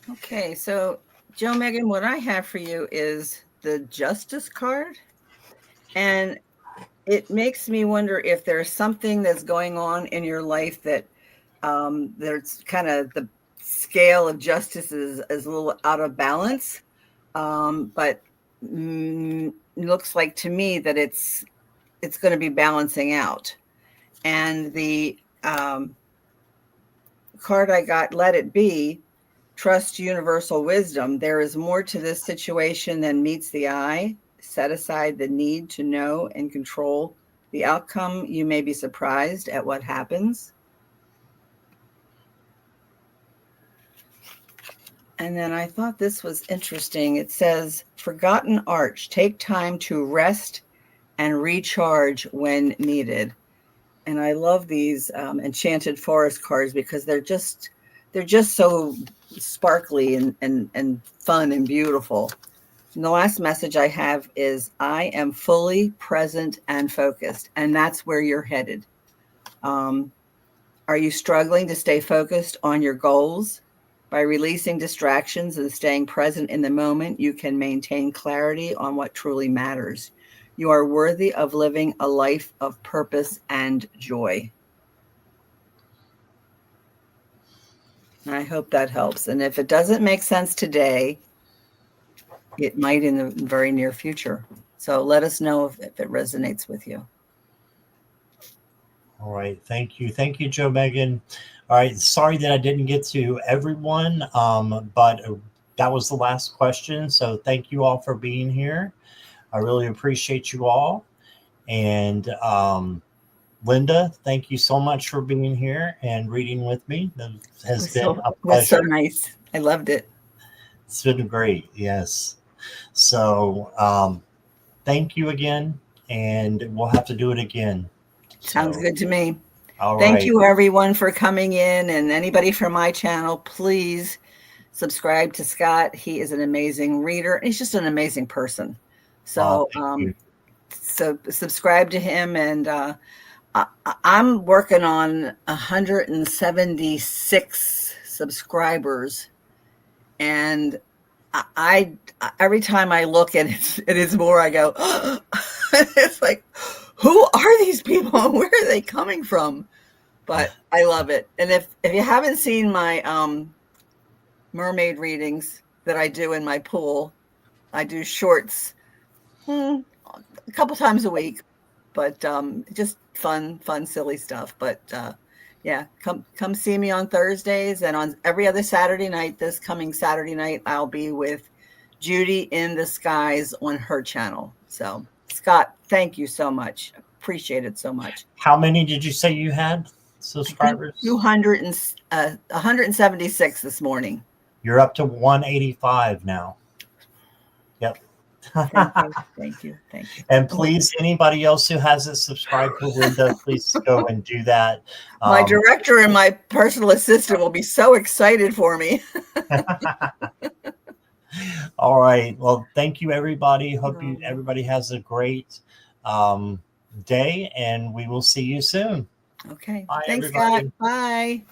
Okay, so Joe Megan, what I have for you is the Justice card. And it makes me wonder if there's something that's going on in your life that there's kind of the scale of justice is a little out of balance. But looks like to me that it's going to be balancing out. And the card I got, Let It Be, trust universal wisdom. There is more to this situation than meets the eye. Set aside the need to know and control the outcome. You may be surprised at what happens. And then I thought this was interesting. It says, Forgotten Arch, take time to rest and recharge when needed. And I love these Enchanted Forest cards because they're just so sparkly and fun and beautiful. And the last message I have is, I am fully present and focused. And that's where you're headed. Are you struggling to stay focused on your goals? By releasing distractions and staying present in the moment, you can maintain clarity on what truly matters. You are worthy of living a life of purpose and joy. I hope that helps. And if it doesn't make sense today, it might in the very near future. So let us know if it resonates with you. All right. Thank you. Thank you, Joe Megan. All right. Sorry that I didn't get to everyone, but that was the last question. So thank you all for being here. I really appreciate you all. And Linda, thank you so much for being here and reading with me. That has been a It was so pleasure. nice. I loved it. It's been great. Yes. So thank you again. And we'll have to do it again. Sounds So, good to me. all Thank right. you, everyone, for coming in. And anybody from my channel, please subscribe to Scott. He is an amazing reader. He's just an amazing person. So, Thank you. so subscribe to him. And I'm working on 176 subscribers. And I every time I look at it is more, I go, it's like, who are these people and where are they coming from? But I love it. And if you haven't seen my mermaid readings that I do in my pool, I do shorts a couple times a week, but just fun, silly stuff. But yeah, come see me on Thursdays, and on every other Saturday night. This coming Saturday night, I'll be with Judy in the Skies on her channel. So Scott, thank you so much. Appreciate it so much. How many did you say you had subscribers? 176 this morning. You're up to 185 now. Yep. Thank you. And please, anybody else who hasn't subscribed to Linda, please go and do that. My director and my personal assistant will be so excited for me. All right. Well, thank you, everybody. Hope everybody has a great day, and we will see you soon. Okay. Bye, Thanks, everybody. Scott. Bye.